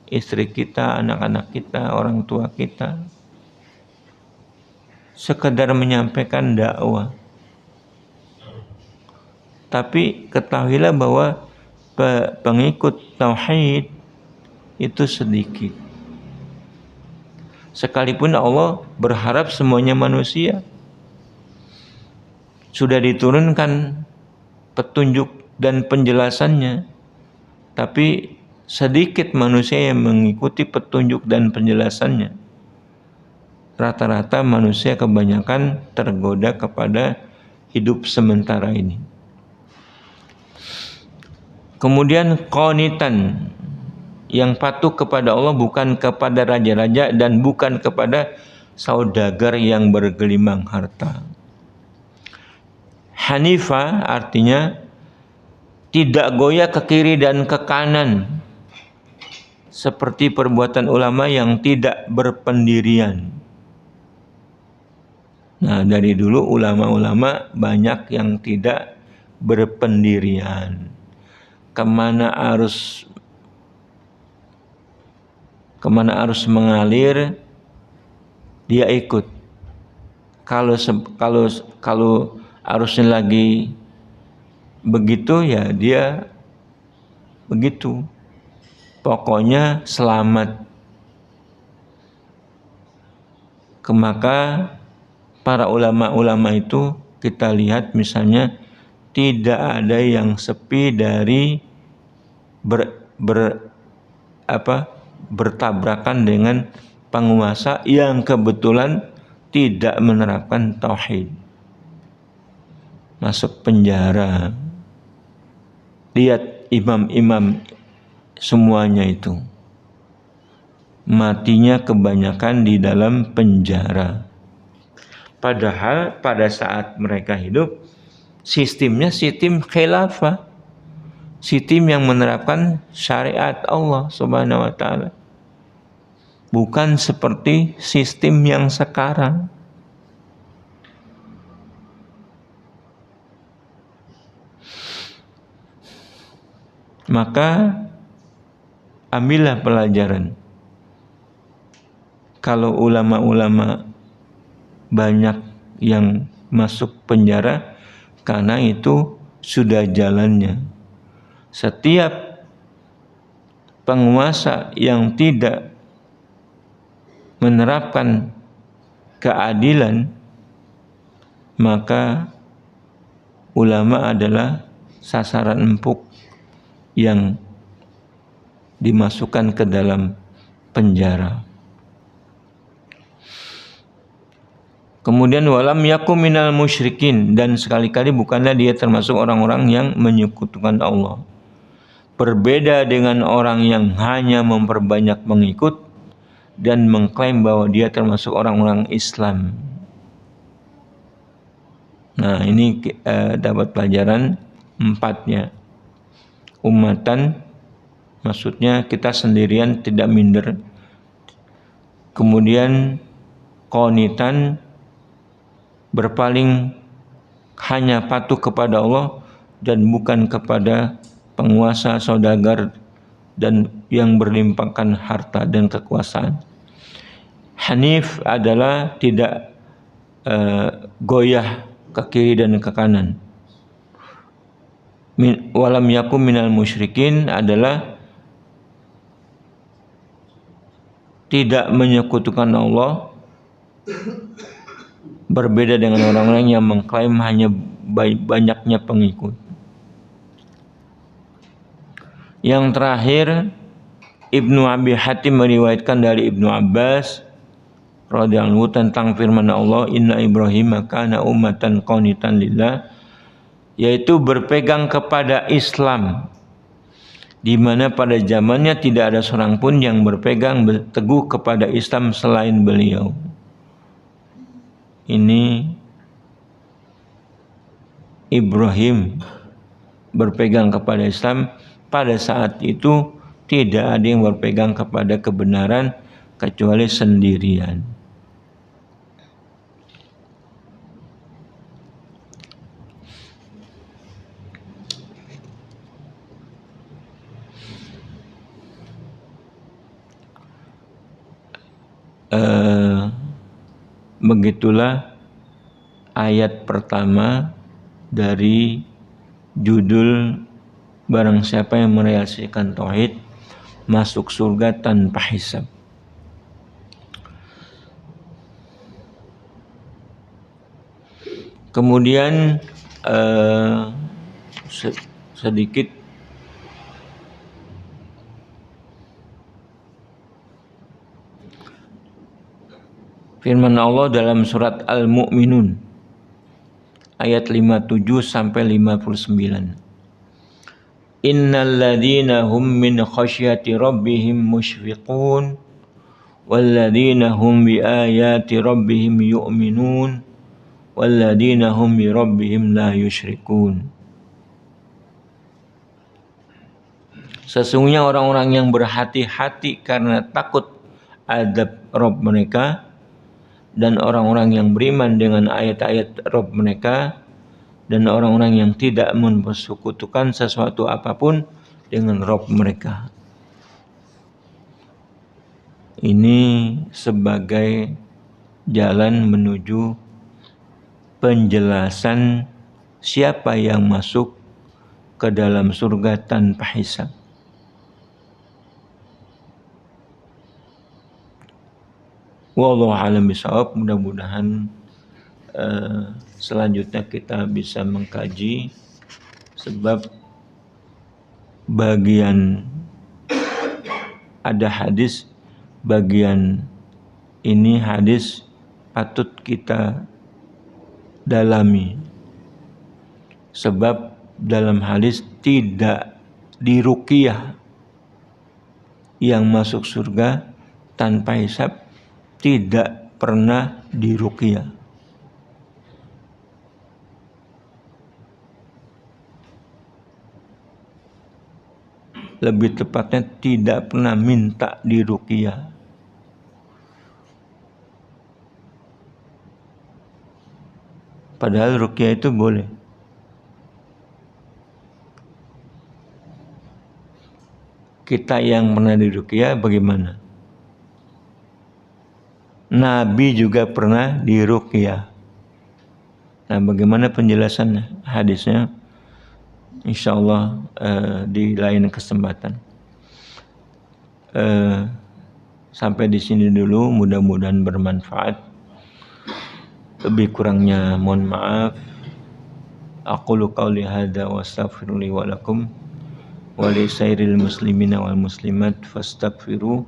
Istri kita, anak-anak kita, orang tua kita. Sekedar menyampaikan dakwah. Tapi ketahuilah bahwa pengikut tauhid itu sedikit. Sekalipun Allah berharap semuanya manusia sudah diturunkan petunjuk dan penjelasannya, tapi sedikit manusia yang mengikuti petunjuk dan penjelasannya. Rata-rata manusia kebanyakan tergoda kepada hidup sementara ini. Kemudian qanitan, yang patuh kepada Allah, bukan kepada raja-raja dan bukan kepada saudagar yang bergelimang harta. Hanifah artinya tidak goyah ke kiri dan ke kanan seperti perbuatan ulama yang tidak berpendirian. Nah, dari dulu ulama-ulama banyak yang tidak berpendirian. Kemana arus mengalir, dia ikut. Kalau arusnya lagi begitu, ya dia begitu. Pokoknya selamat. Maka para ulama-ulama itu kita lihat misalnya tidak ada yang sepi dari bertabrakan dengan penguasa yang kebetulan tidak menerapkan tauhid. Masuk penjara. Lihat imam-imam semuanya itu. Matinya kebanyakan di dalam penjara. Padahal pada saat mereka hidup, sistemnya sistem khilafah. Sistem yang menerapkan syariat Allah Subhanahu wa taala. Bukan seperti sistem yang sekarang. Maka ambillah pelajaran. Kalau ulama-ulama banyak yang masuk penjara, karena itu sudah jalannya. Setiap penguasa yang tidak menerapkan keadilan, maka ulama adalah sasaran empuk yang dimasukkan ke dalam penjara. Kemudian walam yakum minal musyrikin, dan sekali-kali bukanlah dia termasuk orang-orang yang menyekutukan Allah. Berbeda dengan orang yang hanya memperbanyak mengikut dan mengklaim bahwa dia termasuk orang-orang Islam. Nah, ini dapat pelajaran 4-nya. Ummatan, maksudnya kita sendirian tidak minder. Kemudian qanitan, berpaling hanya patuh kepada Allah dan bukan kepada penguasa, saudagar, dan yang berlimpahkan harta dan kekuasaan. Hanif adalah tidak goyah ke kiri dan ke kanan. Walam yakum minal musyrikin adalah tidak menyekutukan Allah, berbeda dengan orang-orang yang mengklaim hanya banyaknya pengikut. Yang terakhir, Ibnu Abi Hatim meriwayatkan dari Ibnu Abbas radhiyallahu tentang firman Allah, Inna Ibrahim kana ummatan qanitan lillah, yaitu berpegang kepada Islam, di mana pada zamannya tidak ada seorang pun yang berpegang teguh kepada Islam selain beliau. Ini Ibrahim berpegang kepada Islam, pada saat itu tidak ada yang berpegang kepada kebenaran kecuali sendirian. Begitulah ayat pertama dari judul barang siapa yang merealisasikan tauhid masuk surga tanpa hisab. Kemudian sedikit firman Allah dalam surat Al-Mu'minun ayat 57 sampai 59. Innal ladzina hum min khasyati rabbihim musyfiqun wal ladzina hum bi ayati rabbihim yu'minun wal ladzina hum bi rabbihim la yusyrikun. Sesungguhnya orang-orang yang berhati-hati karena takut azab Rabb mereka, dan orang-orang yang beriman dengan ayat-ayat Rabb mereka, dan orang-orang yang tidak mempersekutukan sesuatu apapun dengan Rabb mereka. Ini sebagai jalan menuju penjelasan siapa yang masuk ke dalam surga tanpa hisab. Wallahu a'lam bishawab. Mudah-mudahan selanjutnya kita bisa mengkaji, sebab bagian ada hadis, bagian ini hadis patut kita dalami, sebab dalam hadis tidak diruqyah yang masuk surga tanpa hisab, tidak pernah diruqyah. Lebih tepatnya tidak pernah minta diruqyah. Padahal ruqyah itu boleh. Kita yang pernah diruqyah bagaimana? Nabi juga pernah diruqyah. Nah, bagaimana penjelasan hadisnya? Insyaallah di lain kesempatan. Sampai di sini dulu, mudah-mudahan bermanfaat. Lebih kurangnya mohon maaf. Aqulu qawli hadza wa astaghfirullahi wa lakum wa li sairil muslimina wal muslimat fastaghfiru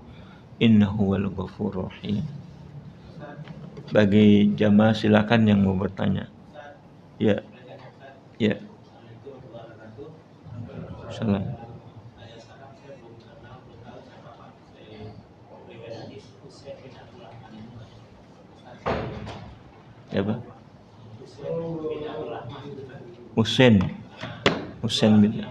innahu wal ghafurur rahim. Bagi jamaah silakan yang mau bertanya. Ya. Ya. Salam. Ya, Pak. Husain bin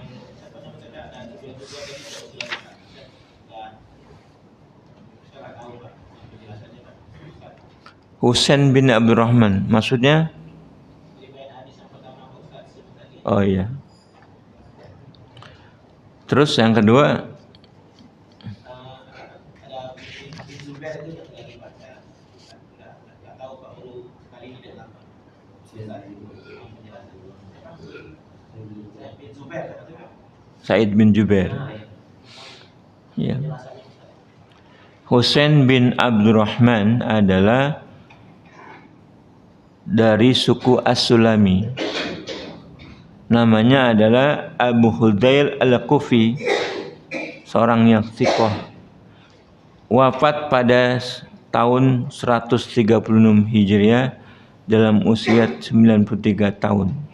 Husain bin Abdurrahman, maksudnya? Oh iya. Terus yang kedua, Sa'id bin Jubair. Ya. Husain bin Abdurrahman adalah dari suku As-Sulami. Namanya adalah Abu Hudail Al-Kufi, seorang yang thiqah. Wafat pada tahun 136 Hijriah dalam usia 93 tahun.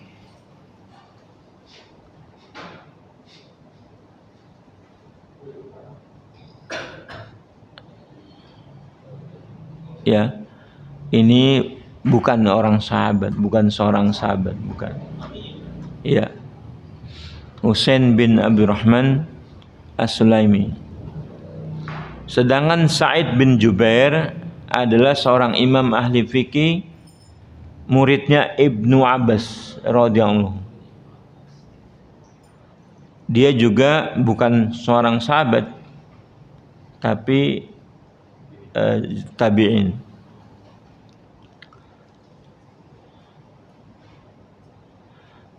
Ya, ini bukan orang sahabat, bukan seorang sahabat, bukan. Ya, Husain bin Abdurrahman As-Sulaimi. Sedangkan Sa'id bin Jubair adalah seorang imam ahli fikih, muridnya Ibnu Abbas radhiyallahu. Dia juga bukan seorang sahabat, tapi tabi'in.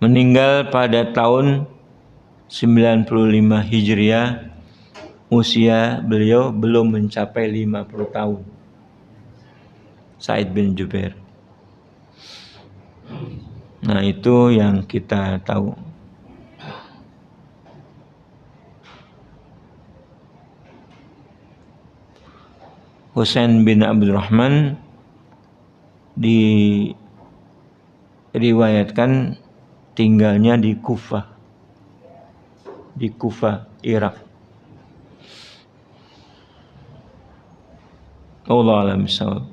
Meninggal pada tahun 95 Hijriah, usia beliau belum mencapai 50 tahun. Sa'id bin Jubair. Nah, itu yang kita tahu. Husain bin Abdurrahman diriwayatkan tinggalnya di Kufah, Irak. Wallahu a'lam bishawab.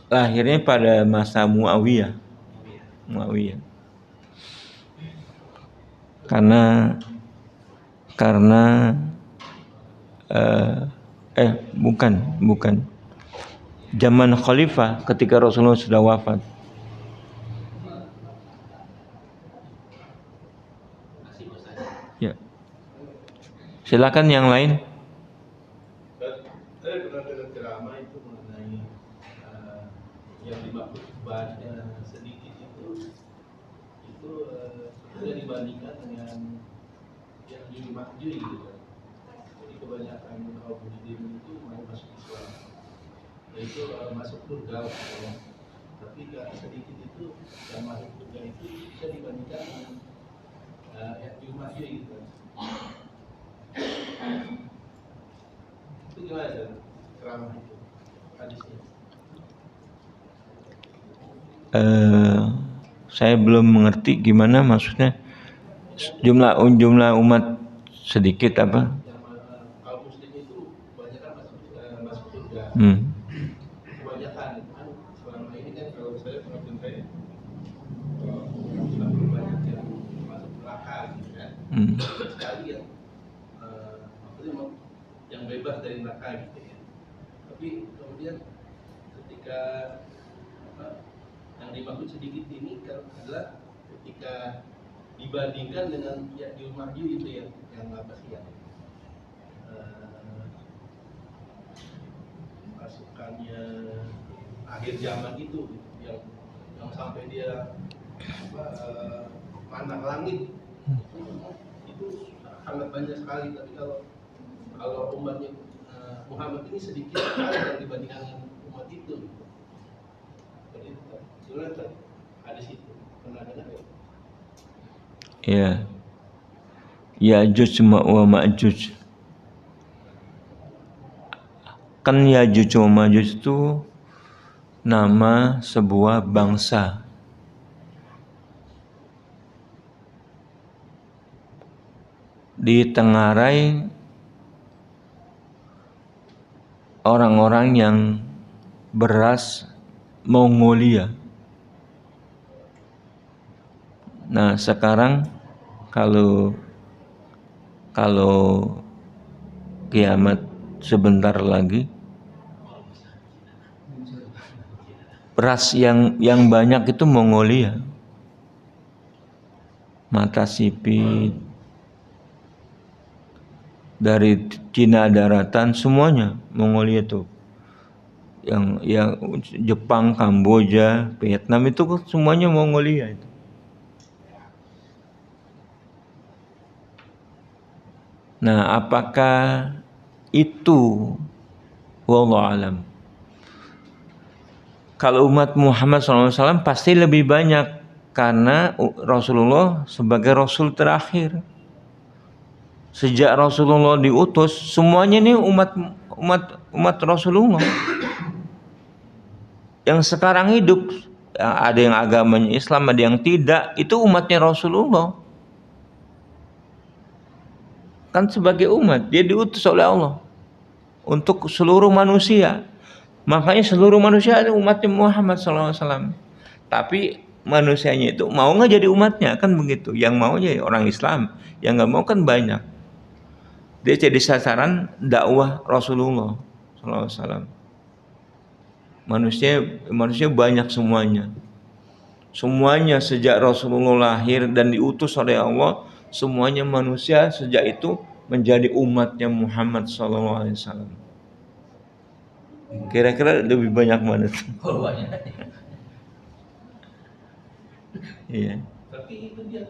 Lahirnya pada masa Muawiyah. Karena bukan. Zaman khalifah ketika Rasulullah sudah wafat. Ya. Silakan yang lain. Saya pernah dengar ceramah itu mengenai yang dimaksud baca sedikit itu sudah dibandingkan dengan yang dimakjui gitu kan. Jadi kebanyakan kaum muslimin itu mau masuk Islam, yaitu masuk surga ya. Tapi sedikit itu yang masuk surga itu bisa dibandingkan dengan yang dimakjui gitu kan. Itu gimana ceramah itu hadisnya? Saya belum mengerti gimana maksudnya. Jumlah umat sedikit apa? Kaum muslim itu kebanyakan masuk surga. Kebanyakan selama ini kan kalau saya pengalaman saya banyak yang masuk neraka gitu kan. Sekali ya maksudnya yang bebas dari neraka gitu ya. Tapi kemudian ketika yang dimaksud sedikit ini adalah ketika dibandingkan dengan Ya'juj Ma'juj itu yang apa sih yang pasukannya akhir zaman itu yang sampai dia mana ke langit itu sangat banyak sekali. Tapi kalau umatnya Muhammad ini sedikit sekali yang dibandingkan umat itu. Jadi jelas hadis itu pernah dengar ya? Ya, Ya'juj wa Ma'juj. Kan Ya'juj wa Ma'juj itu nama sebuah bangsa. Ditengarai orang-orang yang beras Mongolia. Nah, sekarang kalau kiamat sebentar lagi, beras yang banyak itu Mongolia. Mata sipit dari Cina daratan semuanya Mongolia tuh. Yang Jepang, Kamboja, Vietnam itu semuanya Mongolia itu. Nah, apakah itu wallahu alam? Kalau umat Muhammad SAW pasti lebih banyak karena Rasulullah sebagai Rasul terakhir. Sejak Rasulullah diutus, semuanya ini umat Rasulullah. Yang sekarang hidup, ada yang agamanya Islam, ada yang tidak, itu umatnya Rasulullah. Kan sebagai umat, dia diutus oleh Allah untuk seluruh manusia. Makanya seluruh manusia ada umatnya Muhammad SAW. Tapi manusianya itu mau nggak jadi umatnya, kan begitu. Yang mau jadi orang Islam, yang nggak mau kan banyak. Dia jadi sasaran dakwah Rasulullah SAW. Manusia banyak semuanya. Semuanya sejak Rasulullah lahir dan diutus oleh Allah, semuanya manusia sejak itu menjadi umatnya Muhammad SAW. Kira-kira lebih banyak mana tuh? Oh, banyak. Iya. Tapi itu dia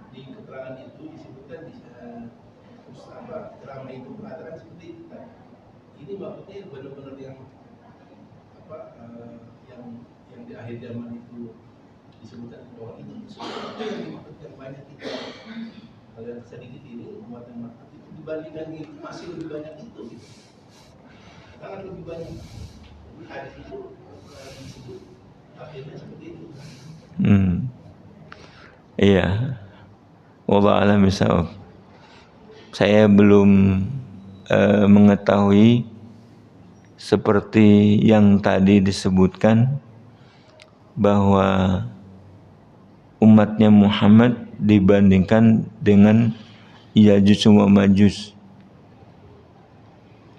di keterangan itu disebutkan drama itu mengatakan seperti itu. Ini maksudnya benar-benar yang yang di akhir zaman itu disebutkan bahwa itu sesuatu yang dimaksudkan banyak itu. Kalau yang sedikit ini umat yang Muhammad itu dibandingkan itu masih lebih banyak itu gitu. Sangat lebih banyak. Jadi hadis itu disebut akhirnya seperti itu. Iya. Wallahu a'lam bishawab. Saya belum mengetahui seperti yang tadi disebutkan bahwa umatnya Muhammad dibandingkan dengan Ya'juj wa Ma'juj,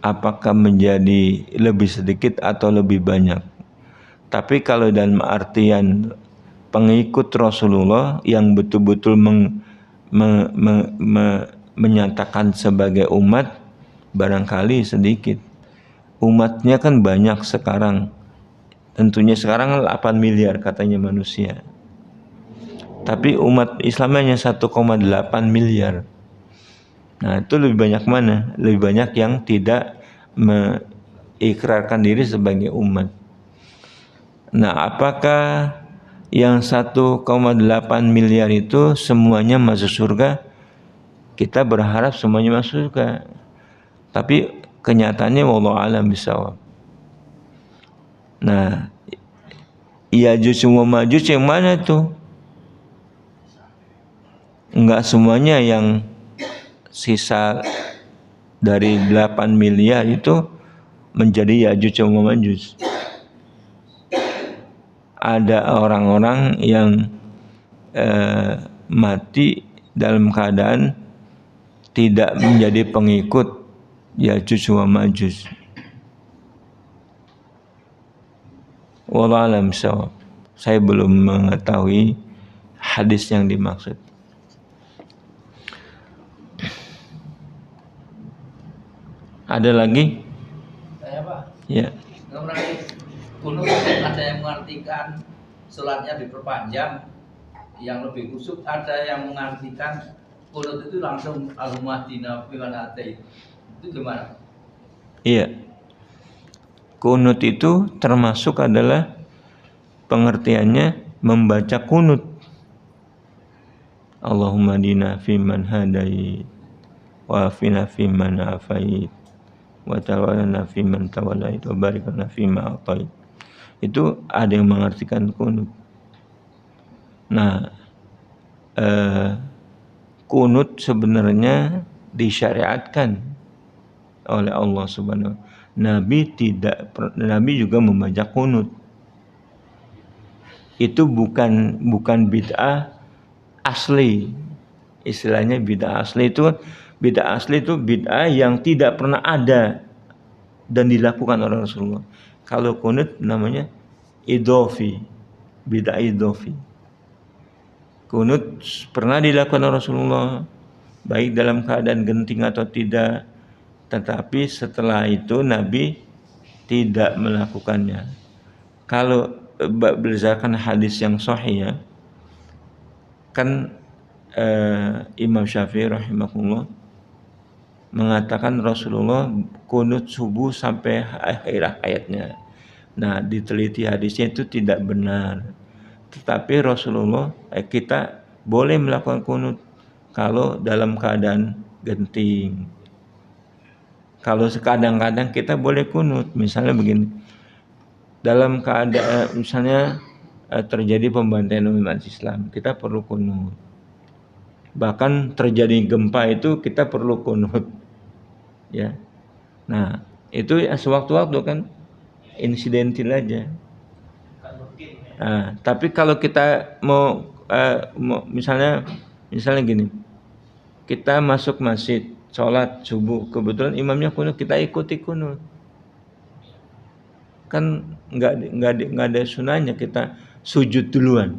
apakah menjadi lebih sedikit atau lebih banyak. Tapi kalau dalam artian pengikut Rasulullah yang betul-betul menyatakan sebagai umat, barangkali sedikit. Umatnya kan banyak sekarang. Tentunya sekarang 8 miliar katanya manusia. Tapi umat Islam hanya 1,8 miliar. Nah, itu lebih banyak mana? Lebih banyak yang tidak mengikrarkan diri sebagai umat. Nah, apakah yang 1,8 miliar itu semuanya masuk surga? Kita berharap semuanya masuk surga. Tapi kenyataannya wallahu a'lam bishawab. Nah, Ya'juj wa Ma'juj yang mana tuh? Enggak semuanya yang sisa dari 8 miliar itu menjadi Ya'juj wa Ma'juj. Ada orang-orang yang mati dalam keadaan tidak menjadi pengikut Ya'juj wa Ma'juj. Wallahu a'lam bishawab. Saya belum mengetahui hadis yang dimaksud. Ada lagi? Saya Pak. Ya. Nomor kuno ada yang mengartikan sholatnya diperpanjang, yang lebih khusyuk. Ada yang mengartikan kunut itu langsung Allahumma hdina fiman hadait. Itu gimana? Iya. Kunut itu termasuk adalah pengertiannya membaca kunut. Allahumma hdina fiman hadait wa afina fiman afait wa tawallana fiman tawallait wa barik lana fima atait. Itu ada yang mengartikan kunut. Nah, kunut sebenarnya disyariatkan oleh Allah Subhanahu. Nabi juga membaca kunut. Itu bukan bid'ah asli. Istilahnya bid'ah asli itu bid'ah yang tidak pernah ada dan dilakukan oleh Rasulullah. Kalau kunut namanya idofi, bid'ah idofi. Kunut pernah dilakukan oleh Rasulullah, baik dalam keadaan genting atau tidak, tetapi setelah itu Nabi tidak melakukannya. Kalau berdasarkan hadis yang sahih ya, kan Imam Syafi'i rahimahullah mengatakan Rasulullah kunut subuh sampai akhir ayatnya. Nah, diteliti hadisnya itu tidak benar. Tetapi Rasulullah kita boleh melakukan kunut kalau dalam keadaan genting. Kalau kadang-kadang kita boleh kunut, misalnya begini. Dalam keadaan misalnya terjadi pembantaian umat Islam, kita perlu kunut. Bahkan terjadi gempa itu kita perlu kunut. Ya. Nah, itu sewaktu-waktu kan insidental aja. Nah, tapi kalau kita mau misalnya gini, kita masuk masjid, sholat subuh, kebetulan imamnya kunut, kita ikuti kunut. Kan nggak ada sunahnya kita sujud duluan.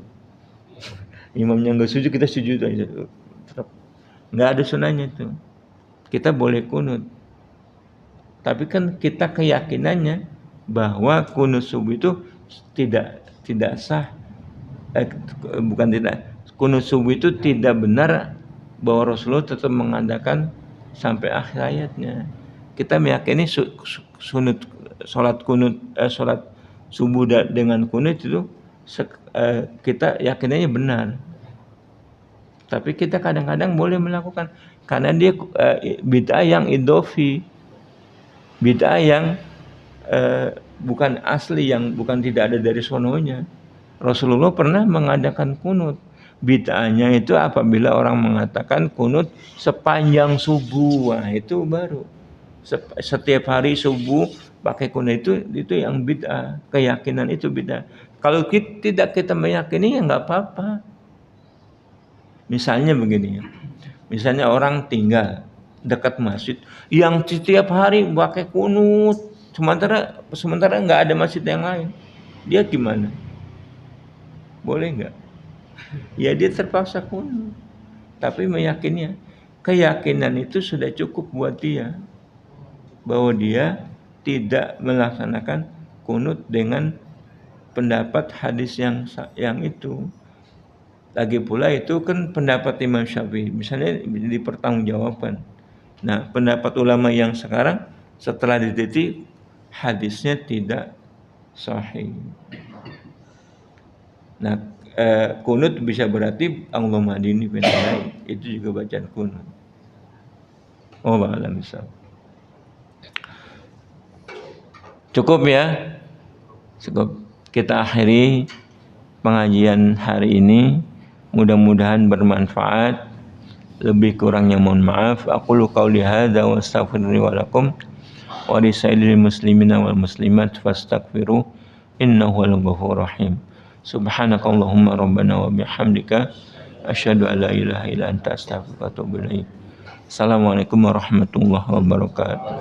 Imamnya nggak sujud, kita sujud aja. Tetap nggak ada sunahnya itu. Kita boleh kunut. Tapi kan kita keyakinannya bahwa kunut subuh itu tidak sah. Kunut subuh itu tidak benar, bahwa Rasulullah tetap mengadakan sampai akhir ayatnya. Kita meyakini sholat subuh dengan kunut itu kita yakinannya benar. Tapi kita kadang-kadang boleh melakukan karena dia bid'ah yang idofi, bid'ah yang bukan asli, yang bukan tidak ada dari sononya. Rasulullah pernah mengadakan kunut. Bid'ahnya itu apabila orang mengatakan kunut sepanjang subuh. Wah, itu baru. Setiap hari subuh pakai kunut itu yang bid'ah. Keyakinan itu bid'ah. Kalau tidak kita meyakini ya enggak apa-apa. Misalnya begini ya. Misalnya orang tinggal dekat masjid yang setiap hari pakai kunut, sementara enggak ada masjid yang lain. Dia gimana? Boleh enggak? Ya dia terpaksa kunut. Tapi meyakinnya, keyakinan itu sudah cukup buat dia bahwa dia tidak melaksanakan kunut dengan pendapat hadis yang itu. Lagi pula itu kan pendapat Imam Syafi'i, misalnya dipertanggungjawabkan. Nah, pendapat ulama yang sekarang setelah diteliti hadisnya tidak sahih. Nah, kunut bisa berarti Allahumma hdini fiman hadait. Itu juga bacaan kunut. Wallahu a'lam bishawab. Cukup ya. Cukup. Kita akhiri pengajian hari ini. Mudah-mudahan bermanfaat. Lebih kurangnya mohon maaf. Aqulu qauli hadza wa astaghfirullahi wa lakum wa lisairil muslimina wal muslimat fastaghfiru innahu wal ghafurur rahim. Subhanakallahumma rabbana wa bihamdika asyhadu an la ilaha illa anta astaghfiruka wa atubu ilaik. Assalamualaikum warahmatullahi wabarakatuh.